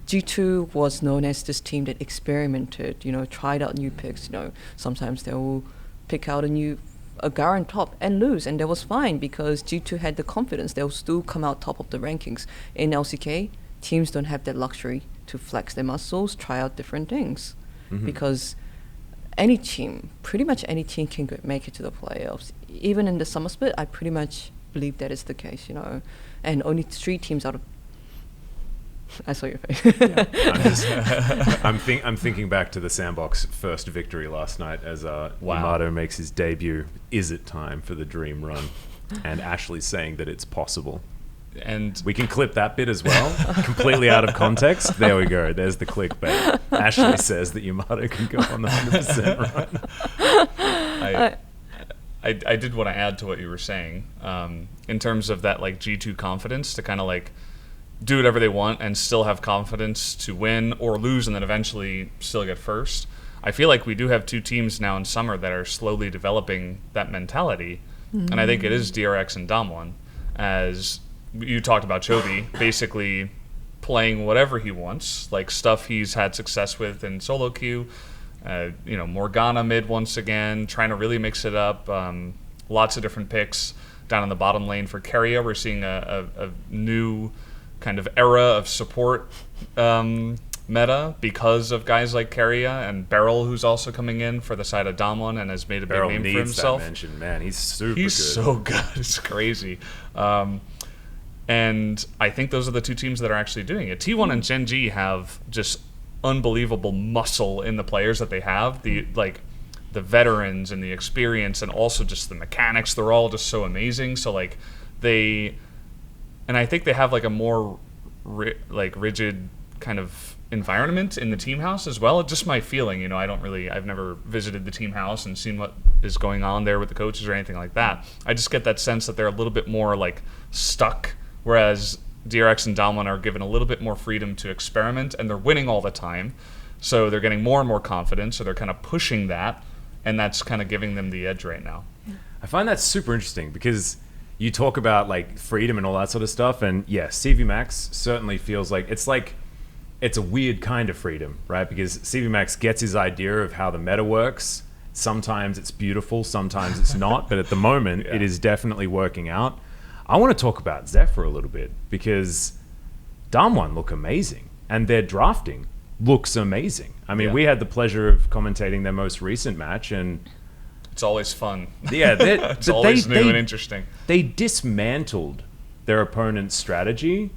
F: G2 was known as this team that experimented, you know, tried out new picks. You know, sometimes they will pick out a Garen top and lose, and that was fine because G2 had the confidence they'll still come out top of the rankings. In LCK, teams don't have that luxury to flex their muscles, try out different things, because any team, pretty much any team can make it to the playoffs. Even in the summer split, I pretty much believe that is the case, you know, and only 3 teams out of I saw your face.
A: I'm thinking back to the Sandbox first victory last night as Yamato makes his debut. Is it time for the dream run? And Ashley's saying that it's possible.
B: And
A: we can clip that bit as well, completely out of context. There we go. There's the clickbait. Ashley says that Yamato can go on the 100% run.
B: I did want to add to what you were saying in terms of that like G2 confidence to kind of like do whatever they want and still have confidence to win or lose and then eventually still get first. I feel like we do have 2 teams now in summer that are slowly developing that mentality. And I think it is DRX and Damwon. As you talked about Chovy, basically playing whatever he wants, like stuff he's had success with in solo queue, you know, Morgana mid once again, trying to really mix it up. Lots of different picks down in the bottom lane for Keria. We're seeing a new kind of era of support meta because of guys like Keria and Beryl, who's also coming in for the side of Damwon and has made a big name for himself.
A: That mention, man. He's super good.
B: He's so good. It's crazy. And I think those are the 2 teams that are actually doing it. T1 and Gen G have just unbelievable muscle in the players that they have. The veterans and the experience and also just the mechanics. They're all just so amazing. So like and I think they have like a more rigid kind of environment in the team house as well. It's just my feeling, you know, I've never visited the team house and seen what is going on there with the coaches or anything like that. I just get that sense that they're a little bit more like stuck, whereas DRX and Damwon are given a little bit more freedom to experiment, and they're winning all the time. So they're getting more and more confidence, so they're kind of pushing that, and that's kind of giving them the edge right now.
A: I find that super interesting because you talk about like freedom and all that sort of stuff, and yeah, CV Max certainly feels like it's a weird kind of freedom, right? Because CV Max gets his idea of how the meta works. Sometimes it's beautiful, sometimes it's not, but at the moment it is definitely working out. I want to talk about Zephyr a little bit because Damwon look amazing and their drafting looks amazing. I mean, we had the pleasure of commentating their most recent match, and
B: it's always fun.
A: Yeah,
B: it's always new and interesting.
A: They dismantled their opponent's strategy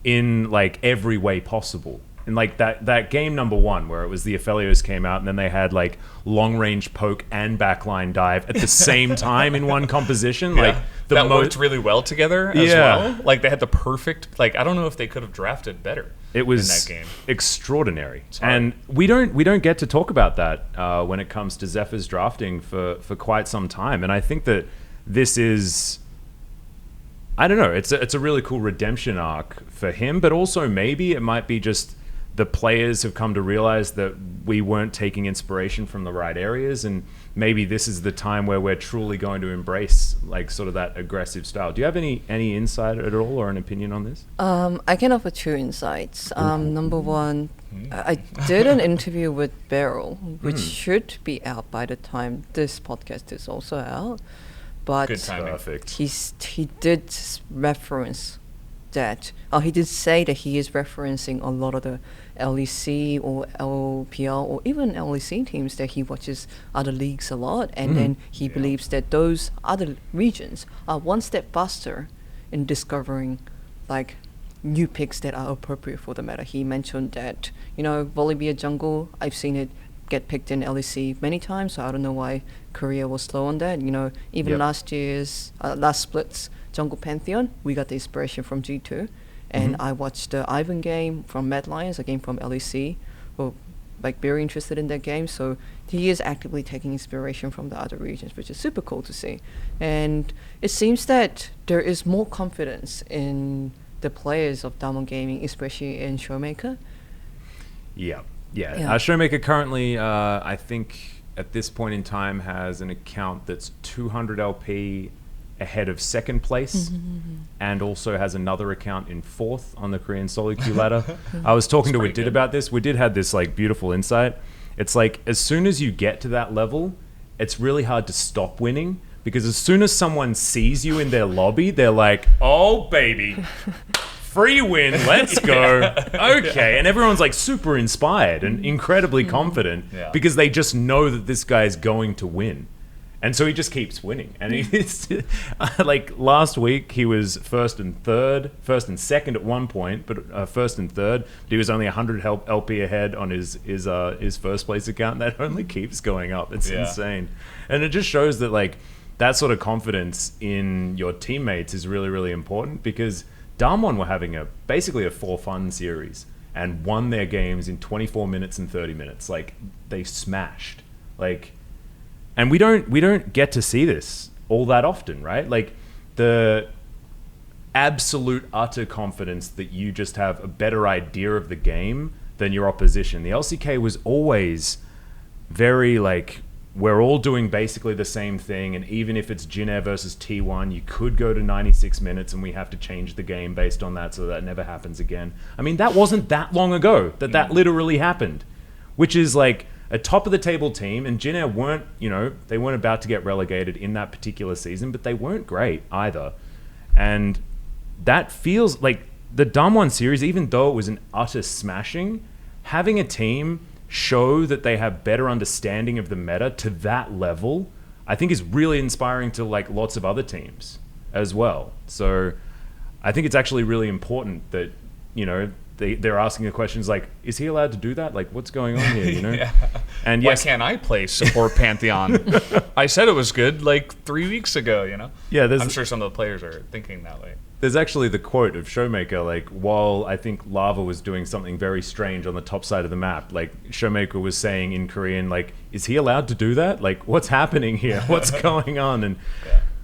A: in like every way possible. And like that game number 1 where it was the Aphelios came out and then they had like long range poke and backline dive at the same time in one composition. Like
B: that worked really well together as well. Like they had the perfect, like I don't know if they could have drafted better.
A: It was
B: in that game.
A: Extraordinary. And we don't get to talk about that when it comes to Zephyr's drafting for quite some time. And I think that this is, I don't know, it's a really cool redemption arc for him, but also maybe it might be just the players have come to realize that we weren't taking inspiration from the right areas, and maybe this is the time where we're truly going to embrace like sort of that aggressive style. Do you have any insight at all or an opinion on this?
F: I can offer 2 insights. Number 1, I did an interview with Beryl, which should be out by the time this podcast is also out. But
B: good timing.
A: Perfect.
F: He did reference that. He did say that he is referencing a lot of the LEC or LPL or even LEC teams that he watches other leagues a lot, and then he believes that those other regions are one step faster in discovering like new picks that are appropriate for the meta. He mentioned that, Volibear jungle, I've seen it get picked in LEC many times, so I don't know why Korea was slow on that. Even last year's, last split's Jungle Pantheon, we got the inspiration from G2. And I watched the Ivan game from Mad Lions, a game from LEC, who very interested in that game. So he is actively taking inspiration from the other regions, which is super cool to see. And it seems that there is more confidence in the players of Damwon Gaming, especially in Showmaker.
A: Yeah. Showmaker currently, I think at this point in time, has an account that's 200 LP ahead of second place, and also has another account in fourth on the Korean solo queue ladder. I was talking to Widid about this. Widid had this beautiful insight. It's as soon as you get to that level, it's really hard to stop winning, because as soon as someone sees you in their lobby, they're like, oh baby, free win, let's go. Okay. And everyone's super inspired and incredibly confident because they just know that this guy is going to win. And so he just keeps winning. And it's last week he was first and second at one point, but first and third. But he was only 100 LP ahead on his first place account. That only keeps going up. It's insane. And it just shows that that sort of confidence in your teammates is really, really important, because Damwon were having basically a for-fun series and won their games in 24 minutes and 30 minutes. They smashed. And we don't get to see this all that often, right? The absolute utter confidence that you just have a better idea of the game than your opposition. The LCK was always very we're all doing basically the same thing, and even if it's Jin Air versus T1, you could go to 96 minutes and we have to change the game based on that so that never happens again. I mean, that wasn't that long ago that literally happened, which is a top of the table team, and Jin Air weren't, they weren't about to get relegated in that particular season, but they weren't great either. And that feels like the Damwon series, even though it was an utter smashing, having a team show that they have better understanding of the meta to that level, I think is really inspiring to lots of other teams as well. So I think it's actually really important that, they're asking the questions is he allowed to do that? What's going on here,
B: Yeah.
A: And
B: why can't I play support Pantheon? I said it was good 3 weeks ago,
A: Yeah,
B: I'm sure some of the players are thinking that way.
A: There's actually the quote of Showmaker, while I think Lava was doing something very strange on the top side of the map, Showmaker was saying in Korean, is he allowed to do that? What's happening here? What's going on? And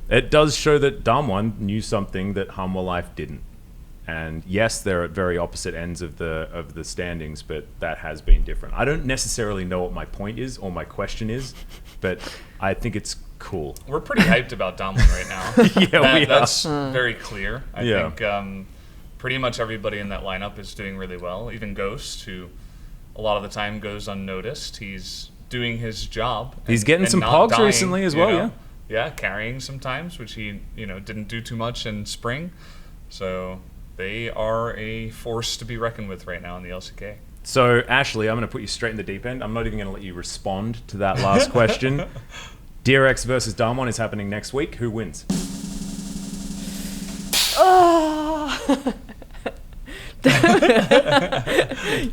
A: it does show that Damwon knew something that Hanwha Life didn't. And yes, they're at very opposite ends of the standings, but that has been different. I don't necessarily know what my point is or my question is, but I think it's cool.
B: We're pretty hyped about Damwon right now. That's very clear. I think pretty much everybody in that lineup is doing really well. Even Ghost, who a lot of the time goes unnoticed. He's doing his job.
A: He's getting some pogs recently as well,
B: Yeah, carrying sometimes, which he didn't do too much in spring. So they are a force to be reckoned with right now in the LCK.
A: So, Ashley, I'm going to put you straight in the deep end. I'm not even going to let you respond to that last question. DRX versus Damwon is happening next week. Who wins?
F: Oh!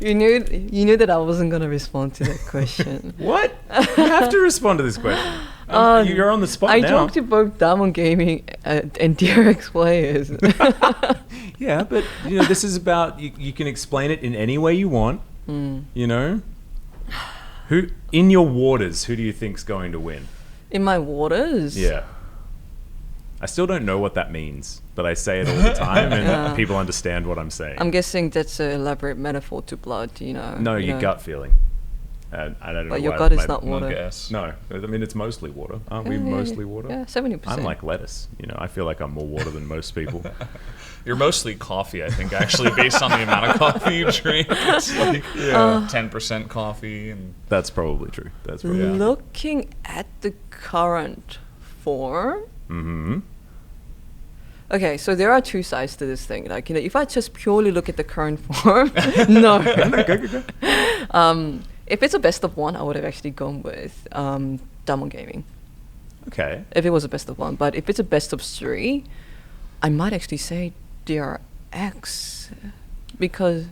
F: You knew that I wasn't going to respond to that question.
A: What? You have to respond to this question. You're on the spot now.
F: I talked to both Damwon Gaming and DRX players.
A: Yeah, but this is about you can explain it in any way you want. Who in your waters? Who do you think's going to win?
F: In my waters?
A: Yeah. I still don't know what that means, but I say it all the time, and people understand what I'm saying.
F: I'm guessing that's an elaborate metaphor to blood.
A: No, your gut feeling. I don't know.
F: But your gut is not water.
A: No, I mean it's mostly water. Aren't we mostly water?
F: Yeah, 70%.
A: I'm like lettuce. I feel like I'm more water than most people.
B: You're mostly coffee, I think, actually, based on the amount of coffee you drink. It's 10% coffee. And
A: that's probably true. That's probably
F: Looking at the current form.
A: Mm-hmm.
F: Okay, so there are two sides to this thing. If I just purely look at the current form, no.
A: Go.
F: If it's a best of one, I would have actually gone with Damwon Gaming.
A: Okay.
F: If it was a best of one, but if it's a best of three, I might actually say DRX. DRX because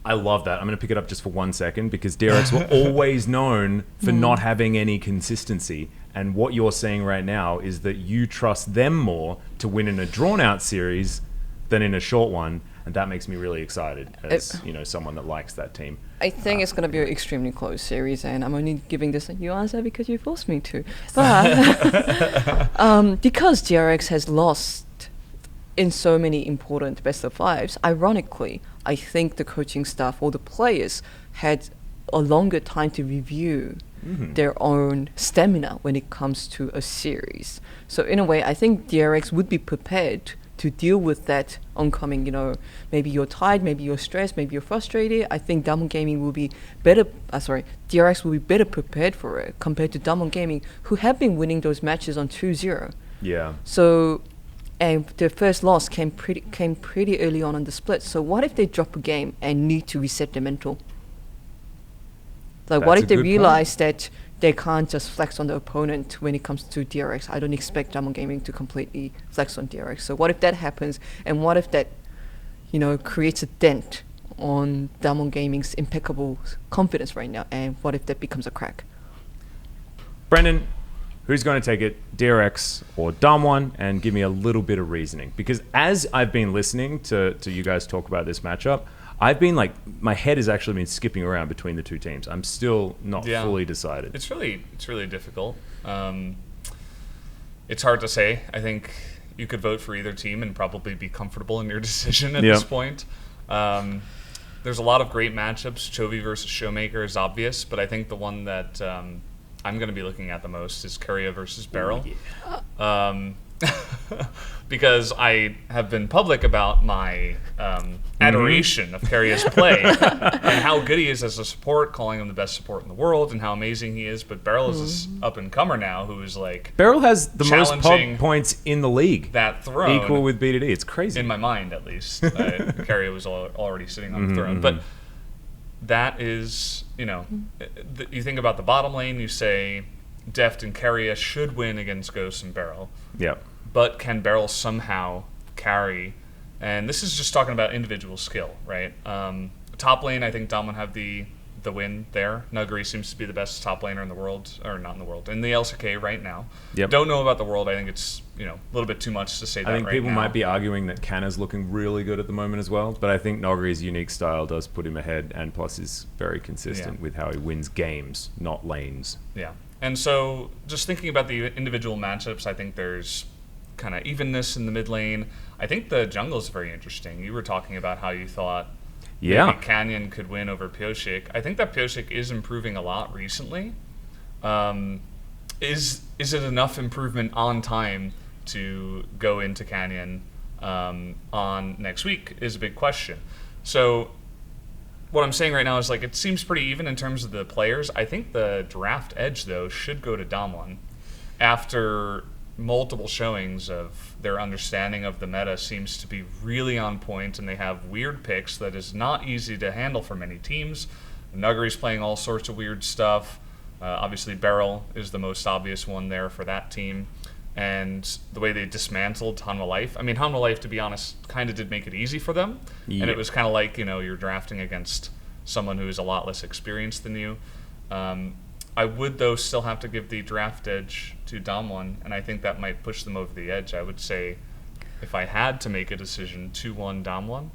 A: I love that. I'm going to pick it up just for 1 second because DRX were always known for not having any consistency. And what you're saying right now is that you trust them more to win in a drawn-out series than in a short one. And that makes me really excited as, someone that likes that team.
F: I think it's going to be an extremely close series, and I'm only giving this a new answer because you forced me to. But because DRX has lost in so many important best of fives, ironically, I think the coaching staff or the players had a longer time to review their own stamina when it comes to a series. So in a way, I think DRX would be prepared to deal with that oncoming, maybe you're tired, maybe you're stressed, maybe you're frustrated. I think Damwon Gaming will be better, DRX will be better prepared for it compared to Damwon Gaming, who have been winning those matches on 2-0.
A: Yeah.
F: So, and their first loss came pretty early on in the split. So what if they drop a game and need to reset their mental? Like, what if they realize that they can't just flex on the opponent when it comes to DRX? I don't expect Damwon Gaming to completely flex on DRX. So what if that happens? And what if that, creates a dent on Damwon Gaming's impeccable confidence right now? And what if that becomes a crack?
A: Brendan, who's going to take it, DRX or Damwon? And give me a little bit of reasoning. Because as I've been listening to you guys talk about this matchup, I've been my head has actually been skipping around between the two teams. I'm still not fully decided.
B: It's really difficult. It's hard to say. I think you could vote for either team and probably be comfortable in your decision at this point. There's a lot of great matchups. Chovy versus Showmaker is obvious, but I think the one that I'm going to be looking at the most is Keria versus Beryl. Because I have been public about my adoration of Keria's play and how good he is as a support, calling him the best support in the world and how amazing he is. But Beryl is this up-and-comer now who is
A: Beryl has the most Pog points in the league.
B: That throne.
A: Equal with BDD. It's crazy.
B: In my mind, at least. Keria was already sitting on the throne. But that is, you think about the bottom lane, you say Deft and Keria should win against Ghost and Beryl.
A: Yep.
B: But can Beryl somehow carry? And this is just talking about individual skill, right? Top lane, I think Damwon have the win there. Nuguri seems to be the best top laner in the world, or not in the world, in the LCK right now.
A: Yep.
B: Don't know about the world. I think it's a little bit too much to say that right now.
A: I think people might be arguing that Kanna's looking really good at the moment as well, but I think Nuguri's unique style does put him ahead, and plus is very consistent with how he wins games, not lanes.
B: Yeah. And so just thinking about the individual matchups, I think there's kind of evenness in the mid lane. I think the jungle is very interesting. You were talking about how you thought maybe Canyon could win over Pyosik. I think that Pyosik is improving a lot recently. Is it enough improvement on time to go into Canyon on next week is a big question. So what I'm saying right now is it seems pretty even in terms of the players. I think the draft edge, though, should go to Damwon. After multiple showings of their understanding of the meta seems to be really on point, and they have weird picks that is not easy to handle for many teams. Nuguri's playing all sorts of weird stuff. Obviously, Beryl is the most obvious one there for that team. And the way they dismantled Hanwha Life. I mean, Hanwha Life, to be honest, kind of did make it easy for them. Yep. And it was kind of like, you're drafting against someone who is a lot less experienced than you. I would, though, still have to give the draft edge to Damwon, and I think that might push them over the edge. I would say, if I had to make a decision, 2-1 Damwon,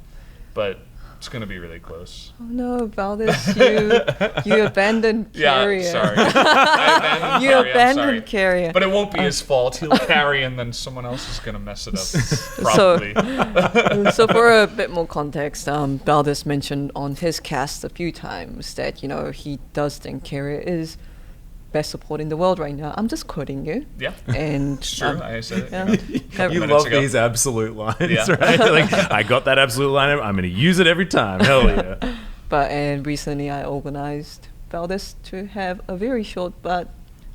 B: but it's going to be really close.
F: Oh no, Valdes, you abandoned Keria.
B: Yeah, sorry. I abandoned
F: you
B: Keria,
F: abandoned Keria.
B: But it won't be his fault. He'll carry, and then someone else is going to mess it up, probably.
F: So for a bit more context, Valdes mentioned on his cast a few times that, he does think Keria is best support in the world right now. I'm just quoting you.
B: Yeah.
F: And
B: it's true. I said it.
A: You love these absolute lines, right? I got that absolute line. I'm going to use it every time. Hell yeah.
F: And recently I organized Valdes to have a very short but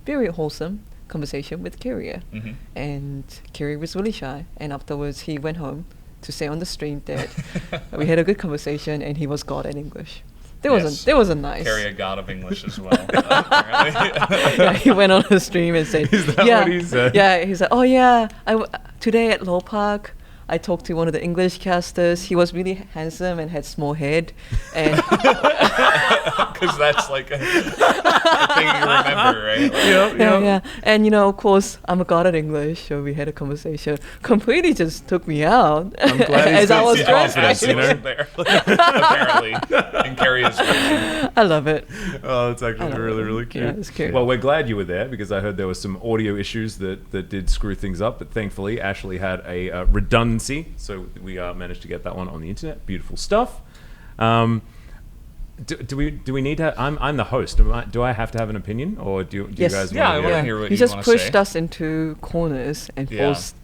F: very wholesome conversation with Keria.
B: Mm-hmm.
F: And Keria was really shy. And afterwards he went home to say on the stream that we had a good conversation and he was God in English. There was a nice.
B: Keria, God of English as well.
F: He went on the stream and said,
A: "Is that what he said?"
F: Yeah, he said, "Oh yeah, today at Low Park, I talked to one of the English casters. He was really handsome and had small head, and
B: Because that's like a thing you remember, right? Like,
F: yeah. And of course, I'm a god at English, so we had a conversation. Completely just took me out.
A: I'm glad he's
F: as I
A: got
F: was
A: some
F: dressed.
A: confidence, you know?
B: there, apparently, in Carrie's version.
F: I love it.
A: Oh, that's actually
F: love
A: really,
F: it.
A: really cute.
F: Yeah, it's cute.
A: Well, we're glad you were there because I heard there was some audio issues that did screw things up, but thankfully Ashley had a redundancy, so we managed to get that one on the internet. Beautiful stuff. Do we need to? I'm the host. Do I have to have an opinion, or do you
F: Yes.
A: guys?
B: Yeah, I
A: want
B: wanna
A: to
B: hear what
F: You
B: you
F: just
B: wanna
F: pushed
B: say.
F: us into corners and
B: Yeah.
F: forced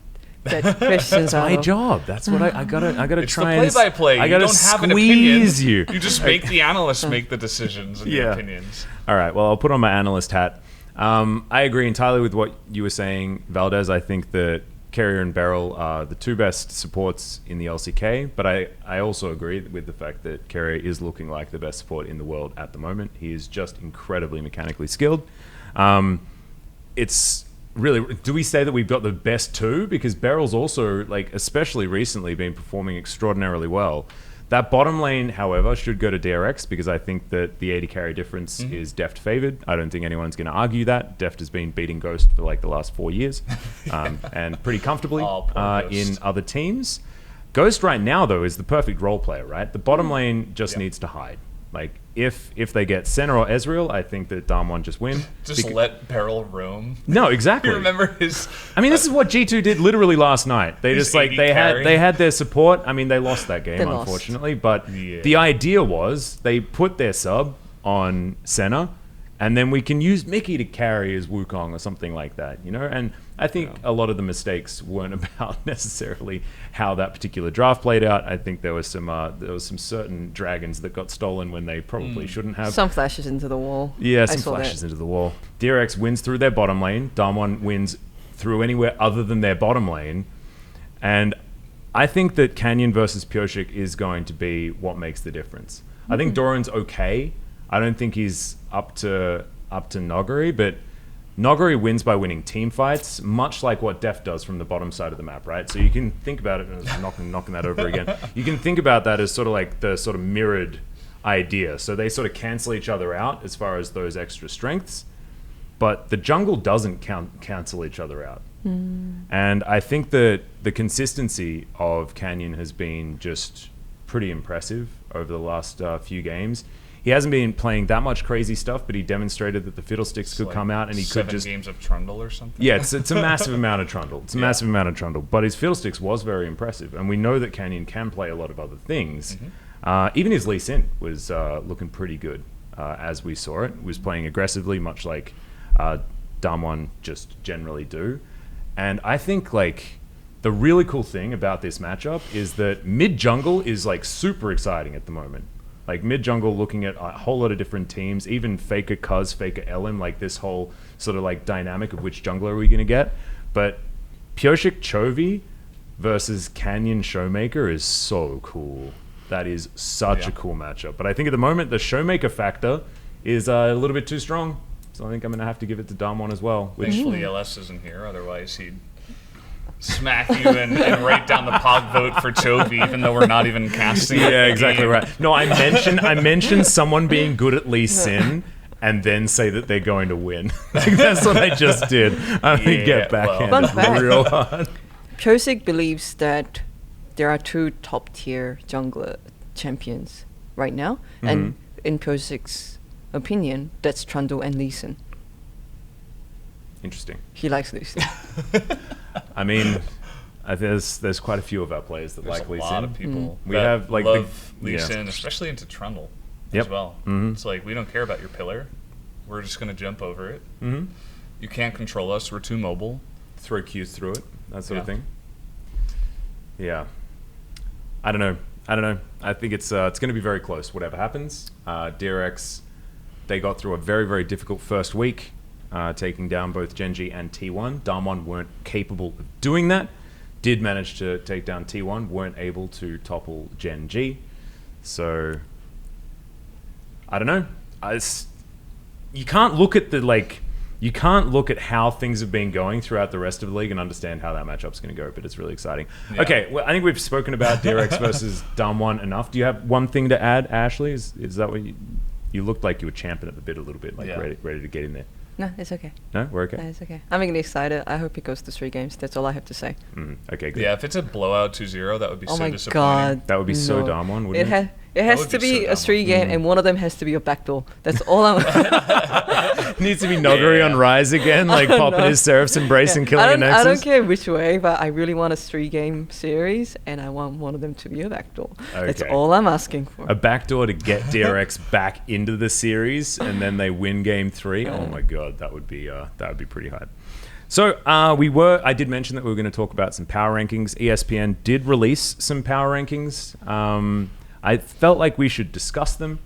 F: that questions out.
A: my
F: of-
A: job. That's what I gotta
B: It's
A: try
B: the
A: and
B: play-by-play.
A: I
B: You
A: gotta
B: don't have an opinion.
A: squeeze you.
B: You just make the analysts make the decisions and the
A: Yeah.
B: opinions.
A: All right. Well, I'll put on my analyst hat. I agree entirely with what you were saying, Valdes. I think that Carrier and Beryl are the two best supports in the LCK, but I also agree with the fact that Carrier is looking like the best support in the world at the moment. He is just incredibly mechanically skilled. It's really, do we say that we've got the best two? Because Beryl's also, like, especially recently, been performing extraordinarily well. That bottom lane, however, should go to DRX because I think that the 80 carry difference is Deft favored. I don't think anyone's going to argue that. Deft has been beating Ghost for like the last 4 years and pretty comfortably
B: Oh, poor Ghost.
A: in other teams. Ghost right now, though, is the perfect role player, right? The bottom lane just needs to hide. Like, if they get Senna or Ezreal, I think that Damwon just win.
B: Just let Beryl roam.
A: No, exactly.
B: You remember his...
A: I mean, this is what G2 did literally last night. They
B: His
A: just like
B: 80
A: they
B: carry.
A: had their support. I mean, they lost that game
F: They lost.
A: unfortunately, but
B: Yeah.
A: the idea was they put their sub on Senna, and then we can use Mickey to carry as Wukong or something like that, you know. And I think a lot of the mistakes weren't about necessarily how that particular draft played out. I think there was some certain dragons that got stolen when they probably shouldn't have.
F: Some flashes into the wall.
A: Yeah,
F: I
A: some
F: saw
A: flashes
F: that.
A: into the wall. DRX wins through their bottom lane. Damwon wins through anywhere other than their bottom lane. And I think that Canyon versus Pyoshik is going to be what makes the difference. I think Doran's okay. I don't think he's up to Nogari, but Nogari wins by winning team fights, much like what Deft does from the bottom side of the map, right? So you can think about it, and knocking that over again. You can think about that as sort of like the sort of mirrored idea. So they sort of cancel each other out as far as those extra strengths, but the jungle doesn't cancel each other out. And I think that the consistency of Canyon has been just pretty impressive over the last few games. He hasn't been playing that much crazy stuff, but he demonstrated that the Fiddlesticks could
B: like
A: come out and he could
B: 7
A: just...
B: games of Trundle or something.
A: Yeah, it's a massive amount of Trundle. It's a massive amount of Trundle. But his Fiddlesticks was very impressive. And we know that Canyon can play a lot of other things. Even his Lee Sin was looking pretty good as we saw it. He was playing aggressively, much like Damwon just generally do. And I think, like, the really cool thing about this matchup is that mid-jungle is, like, super exciting at the moment. Like, mid-jungle looking at a whole lot of different teams, even Faker Cuz, Faker Ellen, like this whole sort of, like, dynamic of which jungler are we going to get. But Pyoshik Chovy versus Canyon Showmaker is so cool. That is such a cool matchup. But I think at the moment, the Showmaker factor is a little bit too strong. So I think I'm going to have to give it to Damwon as well. Which,
B: Thankfully, LS isn't here. Otherwise, he'd smack you and write down the Pog vote for Chovy, even though we're not even casting.
A: yeah, exactly right. No, I mentioned someone being good at Lee Sin and then say that they're going to win. Like, that's what I just did. I'm going to get backhanded
F: Fun fact.
A: real hard.
F: Pyosik believes that there are 2 top-tier jungler champions right now, and in Pyosik's opinion, that's Trundle and Lee Sin.
A: Interesting.
F: He likes Lee Sin.
A: I mean, there's quite a few of our players that
B: There's
A: like
B: a
A: Lee
B: lot
A: Sin.
B: of people
A: We
B: that
A: have, like,
B: love Lee
A: yeah.
B: Sin, especially into Trundle
A: Yep.
B: as well. It's like, we don't care about your pillar. We're just going to jump over it. You can't control us. We're too mobile.
A: Throw Qs through it, that sort of
B: Yeah.
A: thing. Yeah. I don't know. I think it's going to be very close, whatever happens. DRX, they got through a very, very difficult first week, taking down both Genji and T1. Damwon weren't capable of doing that. Did manage to take down T1, weren't able to topple Gen G. So, I don't know. You can't look at the you can't look at how things have been going throughout the rest of the league and understand how that matchup's going to go, but it's really exciting.
B: Yeah.
A: Okay, well, I think we've spoken about DRX versus Damwon enough. Do you have one thing to add, Ashley? Is that what you looked like you were champing at the bit a little bit, like ready to get in there?
F: No, it's okay.
A: No, we're okay.
F: No, it's okay. I'm really excited. I hope it goes to 3 games. That's all I have to say.
A: Okay, good.
B: Yeah, if it's a blowout 2-0, that would be so
F: my
B: disappointing.
F: God.
A: That would be so
F: No.
A: Damwon, wouldn't it?
F: It has
B: would
F: to
B: be
F: be
B: so
F: a 3 game, and one of them has to be a backdoor. That's all I'm.
A: Needs to be Noguri on Rise again, like popping his Seraph's Embrace and killing a Nexus.
F: I don't care which way, but I really want a 3 game series, and I want one of them to be a backdoor. That's
A: Okay.
F: all I'm asking for.
A: A backdoor to get DRX back into the series, and then they win game 3. Oh my god, that would be pretty hype. So I did mention that we were going to talk about some power rankings. ESPN did release some power rankings. I felt like we should discuss them.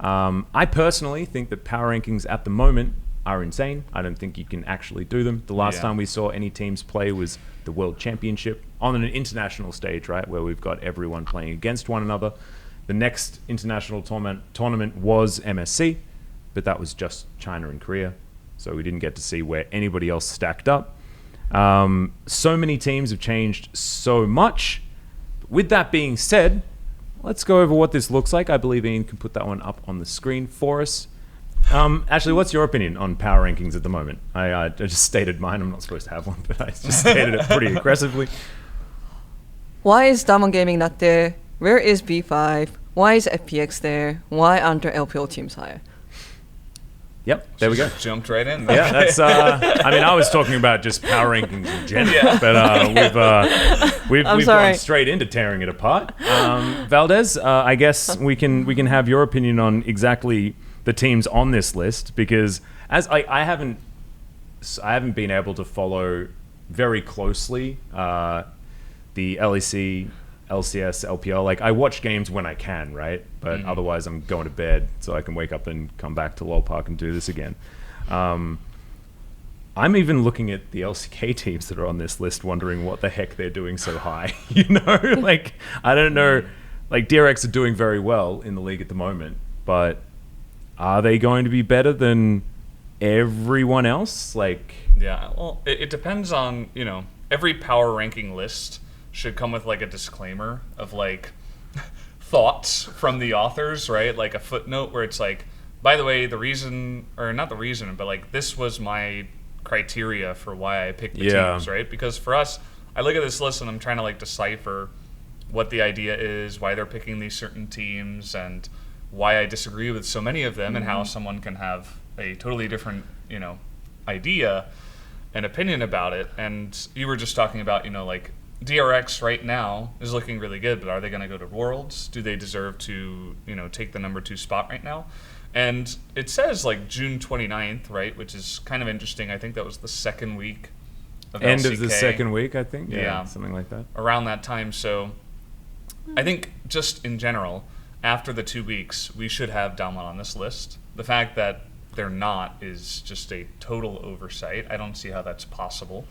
A: I personally think that power rankings at the moment are insane. I don't think you can actually do them. The last time we saw any teams play was the World Championship on an international stage, right, where we've got everyone playing against one another. The next international tournament was MSC, but that was just China and Korea, so we didn't get to see where anybody else stacked up. So many teams have changed so much. With that being said, let's go over what this looks like. I believe Ian can put that one up on the screen for us. Ashley, what's your opinion on power rankings at the moment? I just stated mine. I'm not supposed to have one, but I just stated it pretty aggressively.
F: Why is Damwon Gaming not there? Where is B5? Why is FPX there? Why aren't there LPL teams higher?
A: Yep, there we go.
B: Jumped right in.
A: Yeah, that's. I mean, I was talking about just power rankings in general, but we've gone straight into tearing it apart. Valdes, I guess we can have your opinion on exactly the teams on this list, because as I haven't been able to follow very closely the LEC, LCS, LPL. Like, I watch games when I can, right? But otherwise I'm going to bed so I can wake up and come back to LoL Park and do this again. I'm even looking at the LCK teams that are on this list, wondering what the heck they're doing so high. You know, like, I don't know. Like, DRX are doing very well in the league at the moment, but are they going to be better than everyone else? Like,
B: yeah, well, it depends on, every power ranking list should come with like a disclaimer of like thoughts from the authors, right? Like a footnote where it's like, by the way, the reason, or not the reason, but like this was my criteria for why I picked the teams, right? Because for us, I look at this list and I'm trying to like decipher what the idea is, why they're picking these certain teams, and why I disagree with so many of them, and how someone can have a totally different, idea and opinion about it. And you were just talking about, like, DRX right now is looking really good, but are they going to go to Worlds? Do they deserve to, take the number 2 spot right now? And it says like June 29th, right, which is kind of interesting. I think that was the second week of
A: end
B: LCK.
A: of the second week, I think.
B: Yeah,
A: something like that.
B: Around that time. So I think just in general, after the 2 weeks, we should have Damwon on this list. The fact that they're not is just a total oversight. I don't see how that's possible.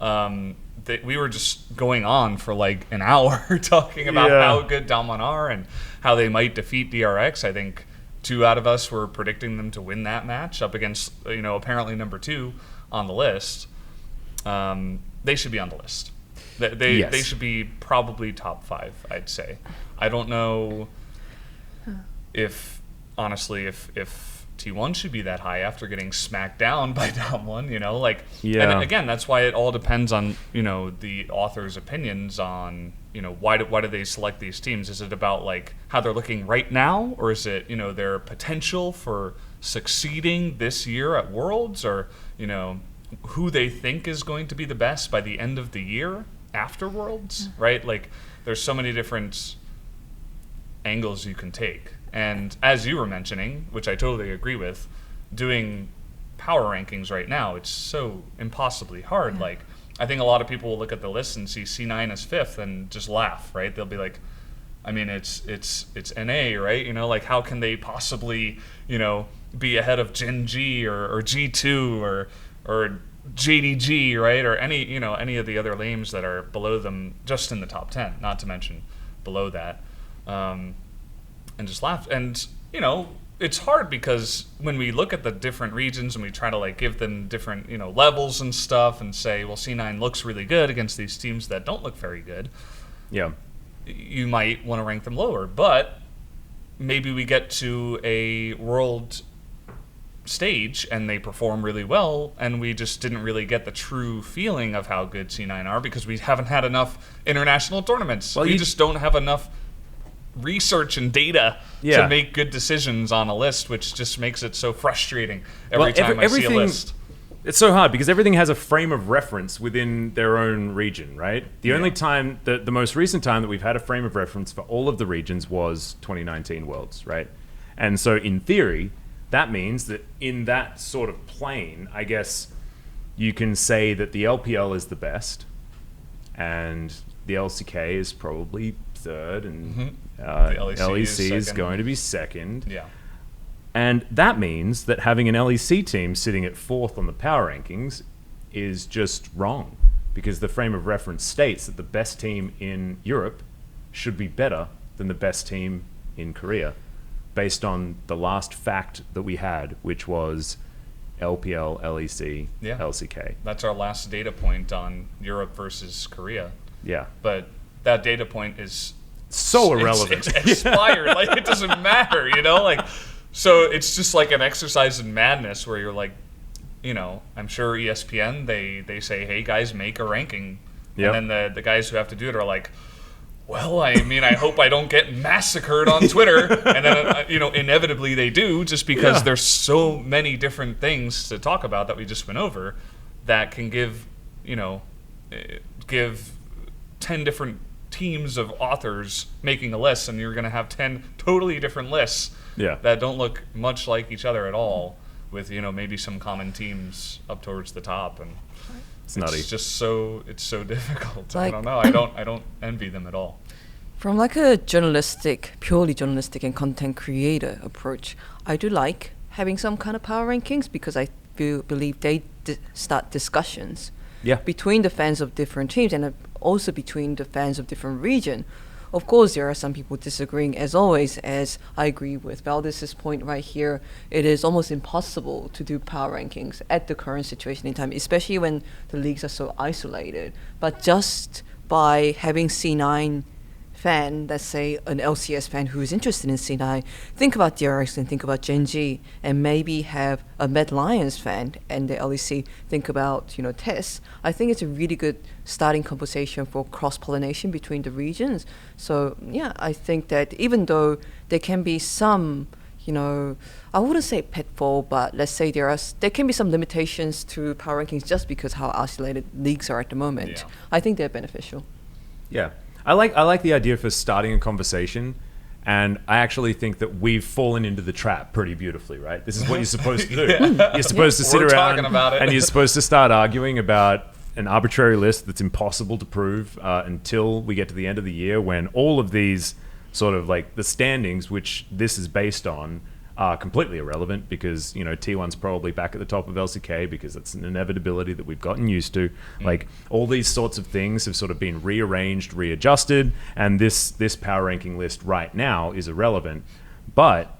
B: We were just going on for like an hour talking about how good Damwon are and how they might defeat DRX. I think 2 out of us were predicting them to win that match up against, apparently number 2 on the list. They should be on the list. They should be probably top 5, I'd say. I don't know if, honestly, if T1 should be that high after getting smacked down by Damwon, And again, that's why it all depends on, the author's opinions on, why do they select these teams? Is it about like how they're looking right now, or is it, their potential for succeeding this year at Worlds, or, who they think is going to be the best by the end of the year after Worlds, right? Like, there's so many different angles you can take. And as you were mentioning, which I totally agree with, doing power rankings right now, it's so impossibly hard. Like, I think a lot of people will look at the list and see C9 as 5th and just laugh, right? They'll be like, I mean, it's NA, right? Like, how can they possibly, be ahead of Gen G or G2 or JDG, right? Or any of the other lanes that are below them, just in the top 10, not to mention below that. And just laughed. And, it's hard because when we look at the different regions and we try to like give them different, levels and stuff and say, well, C9 looks really good against these teams that don't look very good.
A: Yeah.
B: You might want to rank them lower, but maybe we get to a world stage and they perform really well and we just didn't really get the true feeling of how good C9 are because we haven't had enough international tournaments. Well, we just don't have enough research and data to make good decisions on a list, which just makes it so frustrating every time I see a list.
A: It's so hard because everything has a frame of reference within their own region, right? The only time, the most recent time that we've had a frame of reference for all of the regions was 2019 Worlds, right? And so in theory, that means that in that sort of plane, I guess you can say that the LPL is the best and the LCK is probably third and LEC is going to be second.
B: Yeah.
A: And that means that having an LEC team sitting at fourth on the power rankings is just wrong because the frame of reference states that the best team in Europe should be better than the best team in Korea based on the last fact that we had, which was LPL, LEC, LCK.
B: That's our last data point on Europe versus Korea.
A: Yeah.
B: But that data point is
A: so irrelevant.
B: It's expired. Like, it doesn't matter, So it's just like an exercise in madness where you're like, I'm sure ESPN, they say, hey, guys, make a ranking. Yep. And then the guys who have to do it are like, well, I hope I don't get massacred on Twitter. And then, inevitably they do just because there's so many different things to talk about that we just went over that can give 10 different teams of authors making a list, and you're going to have 10 totally different lists that don't look much like each other at all with, maybe some common teams up towards the top. And it's just so difficult. I don't know. I don't envy them at all.
F: From like a purely journalistic and content creator approach, I do like having some kind of power rankings because I believe they start discussions between the fans of different teams and also between the fans of different regions. Of course, there are some people disagreeing, as always, as I agree with Valdes' point right here. It is almost impossible to do power rankings at the current situation in time, especially when the leagues are so isolated. But just by having C9 fan, let's say an LCS fan who is interested in C9, think about DRX and think about Gen.G, and maybe have a Mad Lions fan and the LEC think about, TES. I think it's a really good starting conversation for cross-pollination between the regions. So, I think that even though there can be some, I wouldn't say pitfall, but let's say there can be some limitations to power rankings just because how isolated leagues are at the moment. Yeah. I think they're beneficial.
A: Yeah. I like the idea for starting a conversation, and I actually think that we've fallen into the trap pretty beautifully, right? This is what you're supposed to do. You're supposed to sit around and you're supposed to start arguing about an arbitrary list that's impossible to prove until we get to the end of the year when all of these sort of like the standings, which this is based on, are completely irrelevant because, T1's probably back at the top of LCK because it's an inevitability that we've gotten used to. Like, all these sorts of things have sort of been rearranged, readjusted, and this power ranking list right now is irrelevant. But,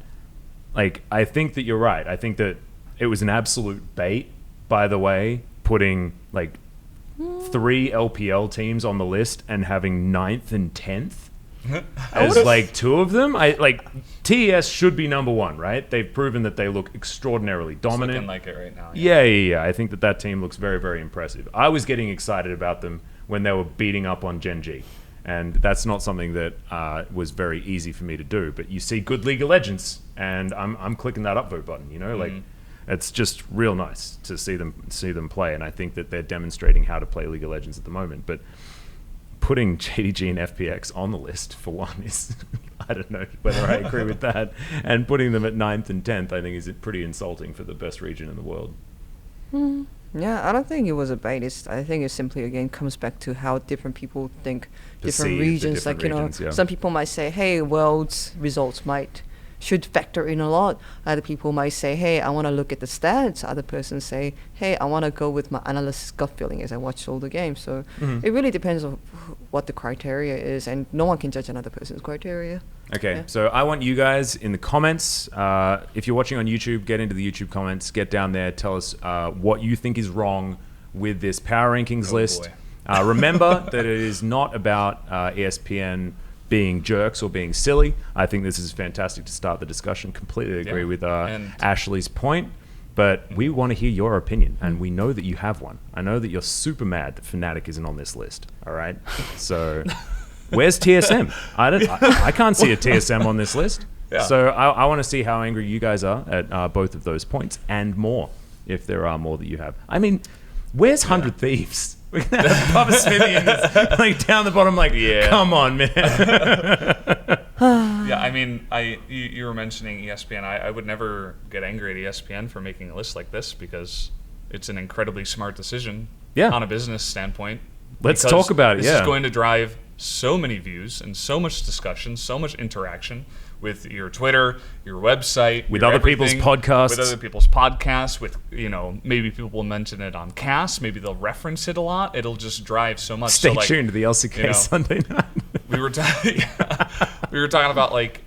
A: I think that you're right. I think that it was an absolute bait, by the way, putting, 3 LPL teams on the list and having 9th and 10th. As 2 of them, TES should be number 1, right? They've proven that they look extraordinarily dominant.
B: It's looking like it right now.
A: Yeah. I think that team looks very, very impressive. I was getting excited about them when they were beating up on Gen.G, and that's not something that was very easy for me to do. But you see good League of Legends, and I'm clicking that upvote button. It's just real nice to see them play, and I think that they're demonstrating how to play League of Legends at the moment. But putting JDG and FPX on the list, for one, is I don't know whether I agree with that. And putting them at 9th and 10th, I think, is pretty insulting for the best region in the world.
F: Yeah, I don't think it was a bait. I think it simply, again, comes back to how different people think different regions. Some people might say, hey, World's results might should factor in a lot. Other people might say, hey, I want to look at the stats. Other persons say, hey, I want to go with my analyst's gut feeling as I watch all the games. So it really depends on what the criteria is, and no one can judge another person's criteria.
A: Okay,
F: Yeah.
A: so I want you guys in the comments, if you're watching on YouTube, get into the YouTube comments, get down there, tell us what you think is wrong with this power rankings list. Remember that it is not about ESPN being jerks or being silly. I think this is fantastic to start the discussion. Completely agree with Ashley's point, but we want to hear your opinion, and we know that you have one. I know that you're super mad that Fnatic isn't on this list. All right, so where's TSM? I can't see a TSM on this list.
B: Yeah.
A: So I want to see how angry you guys are at both of those points and more, if there are more that you have. I mean, where's 100 Thieves? We're gonna have Papa Smithy and like down the bottom, like, come on, man.
B: Yeah, I mean, you were mentioning ESPN. I would never get angry at ESPN for making a list like this because it's an incredibly smart decision on a business standpoint.
A: Let's talk about it.
B: This is going to drive so many views and so much discussion, so much interaction with your Twitter, your website,
A: with
B: your
A: other people's podcasts,
B: with maybe people will mention it on cast, maybe they'll reference it a lot. It'll just drive so much.
A: Stay tuned to the LCK Sunday night.
B: we were talking about like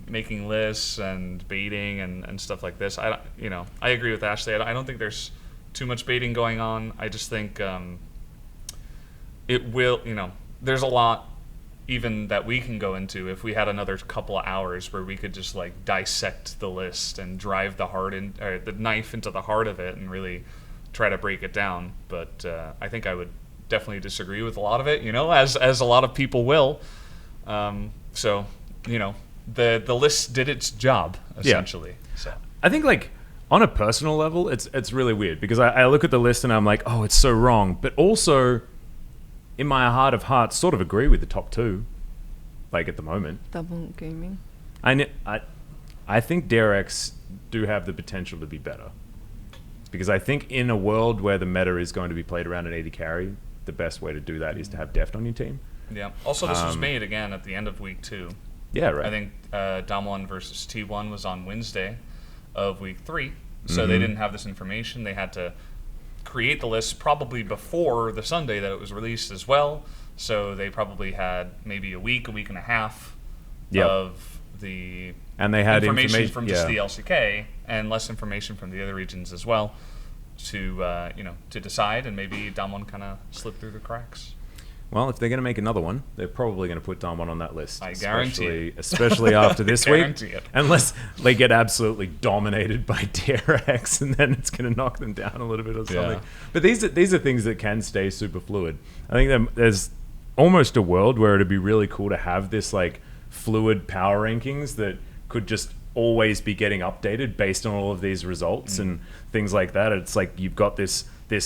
B: making lists and baiting and stuff like this. I agree with Ashley. I don't think there's too much baiting going on. I just think it will. There's a lot even that we can go into if we had another couple of hours where we could just like dissect the list and drive the knife into the heart of it and really try to break it down. But I think I would definitely disagree with a lot of it, as a lot of people will. So the list did its job essentially. So
A: I think like on a personal level, it's really weird because I look at the list and I'm like, oh, it's so wrong, but also in my heart of hearts, sort of agree with the top two, like at the moment.
F: Damwon Gaming.
A: I think DRX do have the potential to be better, because I think in a world where the meta is going to be played around an 80 carry, the best way to do that is to have Deft on your team.
B: Yeah. Also, this was made again at the end of week 2.
A: Yeah, right.
B: I think Damwon versus T1 was on Wednesday of week 3, so they didn't have this information. They had to create the list probably before the Sunday that it was released as well. So they probably had maybe a week and a half of the information from just the LCK and less information from the other regions as well to decide, and maybe Damwon kind of slipped through the cracks.
A: Well, if they're going to make another one, they're probably going to put Damwon on that list.
B: I guarantee it.
A: Especially after this week.
B: It.
A: Unless they get absolutely dominated by DRX, and then it's going to knock them down a little bit or something.
B: Yeah.
A: But these are things that can stay super fluid. I think there's almost a world where it'd be really cool to have this like fluid power rankings that could just always be getting updated based on all of these results and things like that. It's like you've got this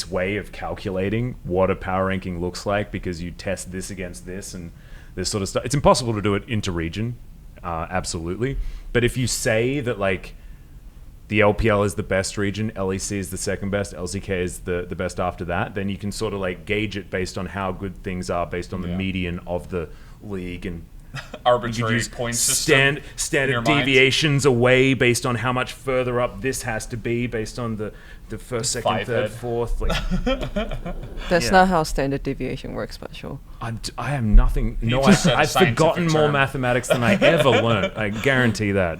A: way of calculating what a power ranking looks like because you test this against this and this sort of stuff. It's impossible to do it inter-region, absolutely. But if you say that like the LPL is the best region, LEC is the second best, LCK is the best after that, then you can sort of like gauge it based on how good things are based on the median of the league and
B: arbitrary point system.
A: Standard deviations away based on how much further up this has to be based on the first, second, third, fourth. Like,
F: That's not how standard deviation works, but sure.
A: I have nothing. I've forgotten more
B: term.
A: mathematics than I ever learned. I guarantee that.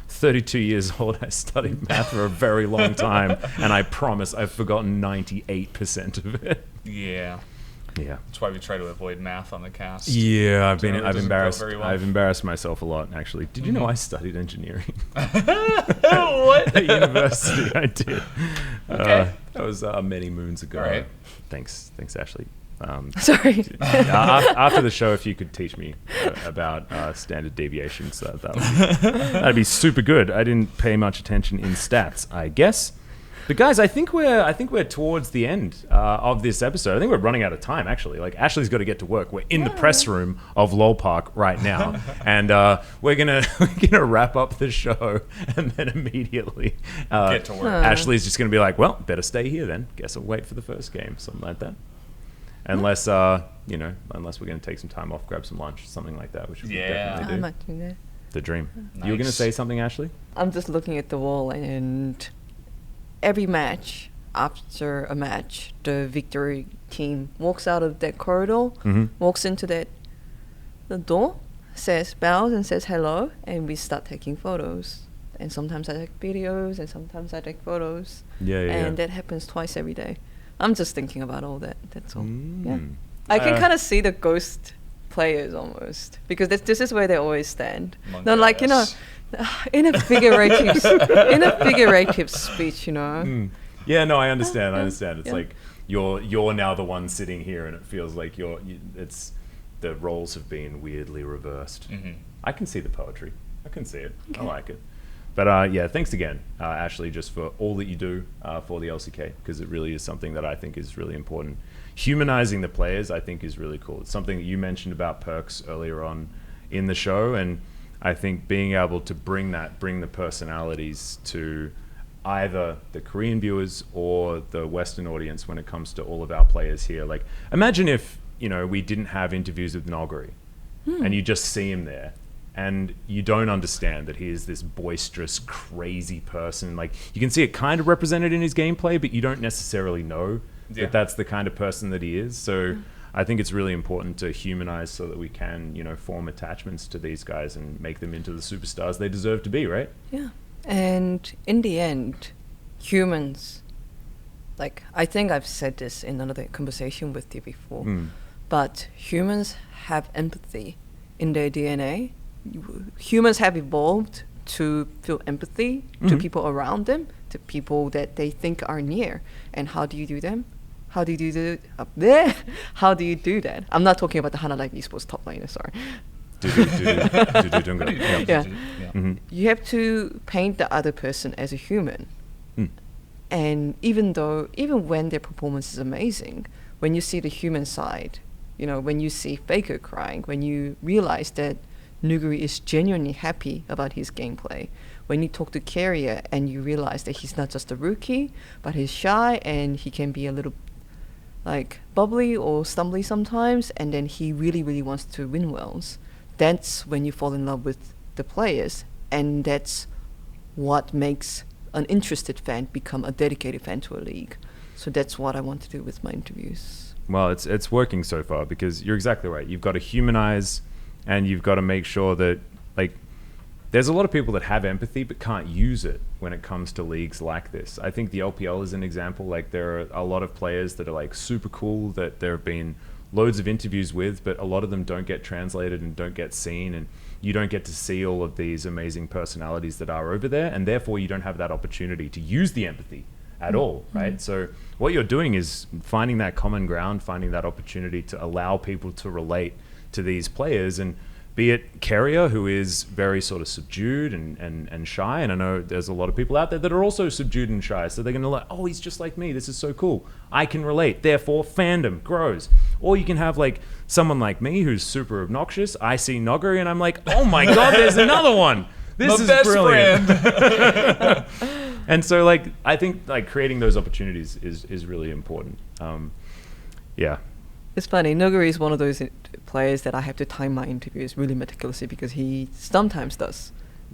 A: 32 years old, I studied math for a very long time, and I promise I've forgotten 98% of it.
B: Yeah.
A: Yeah.
B: That's why we try to avoid math on the cast.
A: Yeah, I've embarrassed myself a lot, actually. Did you know I studied engineering?
B: What?
A: At university, I did.
B: Okay.
A: That was many moons ago.
B: All right.
A: Thanks, Ashley.
F: Sorry.
A: After the show, if you could teach me about standard deviations, that'd be super good. I didn't pay much attention in stats, I guess. But guys, I think we're towards the end of this episode. I think we're running out of time, actually. Like, Ashley's got to get to work. We're in the press room of LOL Park right now, and we're gonna wrap up the show and then immediately
B: get to work.
A: Ashley's just gonna be like, "Well, better stay here then. Guess I'll wait for the first game," something like that. Unless unless we're gonna take some time off, grab some lunch, something like that, which we definitely do.
F: I might do that.
A: The dream.
B: Nice.
A: You were going to say something, Ashley?
F: I'm just looking at the wall, and every match, after a match, the victory team walks out of that corridor, walks into the door, bows and says hello, and we start taking photos. And sometimes I take videos, and sometimes I take photos. And that happens twice every day. I'm just thinking about all that. That's all. Yeah. I can kind of see the ghost players almost, because this is where they always stand. Not like, you know, in a figurative speech, you know.
A: Yeah, no, I understand. It's like you're now the one sitting here, and it feels like it's the roles have been weirdly reversed. I can see the poetry. I can see it. Okay. I like it. But yeah, thanks again, Ashley, just for all that you do for the LCK, because it really is something that I think is really important. Humanizing the players, I think, is really cool. It's something that you mentioned about Perks earlier on in the show, and I think being able to bring the personalities to either the Korean viewers or the Western audience when it comes to all of our players here. Like, imagine if, you know, we didn't have interviews with Noguri, and you just see him there, and you don't understand that he is this boisterous, crazy person. Like, you can see it kind of represented in his gameplay, but you don't necessarily know that that's the kind of person that he is. So I think it's really important to humanize so that we can, you know, form attachments to these guys and make them into the superstars they deserve to be, right?
F: Yeah. And in the end, humans, like, I think I've said this in another conversation with you before, but humans have empathy in their DNA. Humans have evolved to feel empathy to people around them, to people that they think are near. And how do you do them? How do you do How do you do that? I'm not talking about the Hana Live Esports top laner, sorry. You have to paint the other person as a human. And even when their performance is amazing, when you see the human side, you know, when you see Faker crying, when you realize that Nuguri is genuinely happy about his gameplay, when you talk to Carrier and you realize that he's not just a rookie, but he's shy and he can be a little like bubbly or stumbly sometimes, and then he really, really wants to win wells. That's when you fall in love with the players, and that's what makes an interested fan become a dedicated fan to a league. So that's what I want to do with my interviews.
A: Well, it's working so far, because you're exactly right. You've got to humanize, and you've got to make sure that, like, there's a lot of people that have empathy but can't use it when it comes to leagues like this. I think the LPL is an example. Like, there are a lot of players that are like super cool that there have been loads of interviews with, but a lot of them don't get translated and don't get seen, and you don't get to see all of these amazing personalities that are over there, and therefore you don't have that opportunity to use the empathy at all, right? So what you're doing is finding that common ground, finding that opportunity to allow people to relate to these players, and be it Carrier, who is very sort of subdued and shy, and I know there's a lot of people out there that are also subdued and shy, so they're going to like, oh, he's just like me, this is so cool, I can relate, therefore fandom grows. Or you can have like someone like me who's super obnoxious, I see Noguri and I'm like, oh my god, there's another one, this is brilliant. And so, like, I think like creating those opportunities is really important. Yeah.
F: It's funny, Noguri is one of those players that I have to time my interviews really meticulously, because he sometimes does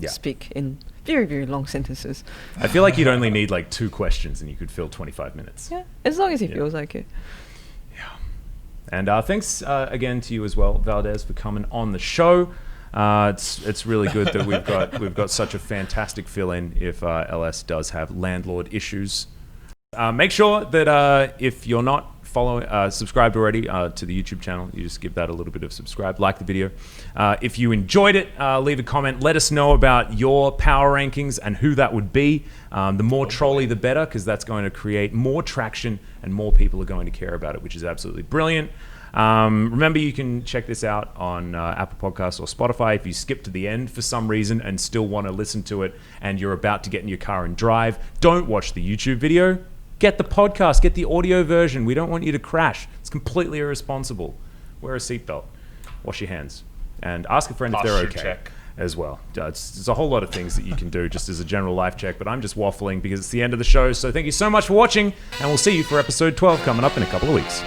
F: speak in very, very long sentences.
A: I feel like you'd only need like 2 questions and you could fill 25 minutes.
F: Yeah, as long as he feels like it.
A: Yeah. And thanks again to you as well, Valdes, for coming on the show. It's really good that we've got such a fantastic fill-in if LS does have landlord issues. Make sure that if you're not subscribed already to the YouTube channel, you just give that a little bit of subscribe, like the video. If you enjoyed it, leave a comment, let us know about your power rankings and who that would be. The more trolly the better, because that's going to create more traction and more people are going to care about it, which is absolutely brilliant. Remember, you can check this out on Apple Podcasts or Spotify. If you skip to the end for some reason and still want to listen to it and you're about to get in your car and drive, don't watch the YouTube video. Get the podcast, get the audio version. We don't want you to crash. It's completely irresponsible. Wear a seatbelt, wash your hands, and ask a friend if they're okay as well. It's a whole lot of things that you can do just as a general life check, but I'm just waffling because it's the end of the show. So thank you so much for watching, and we'll see you for episode 12 coming up in a couple of weeks.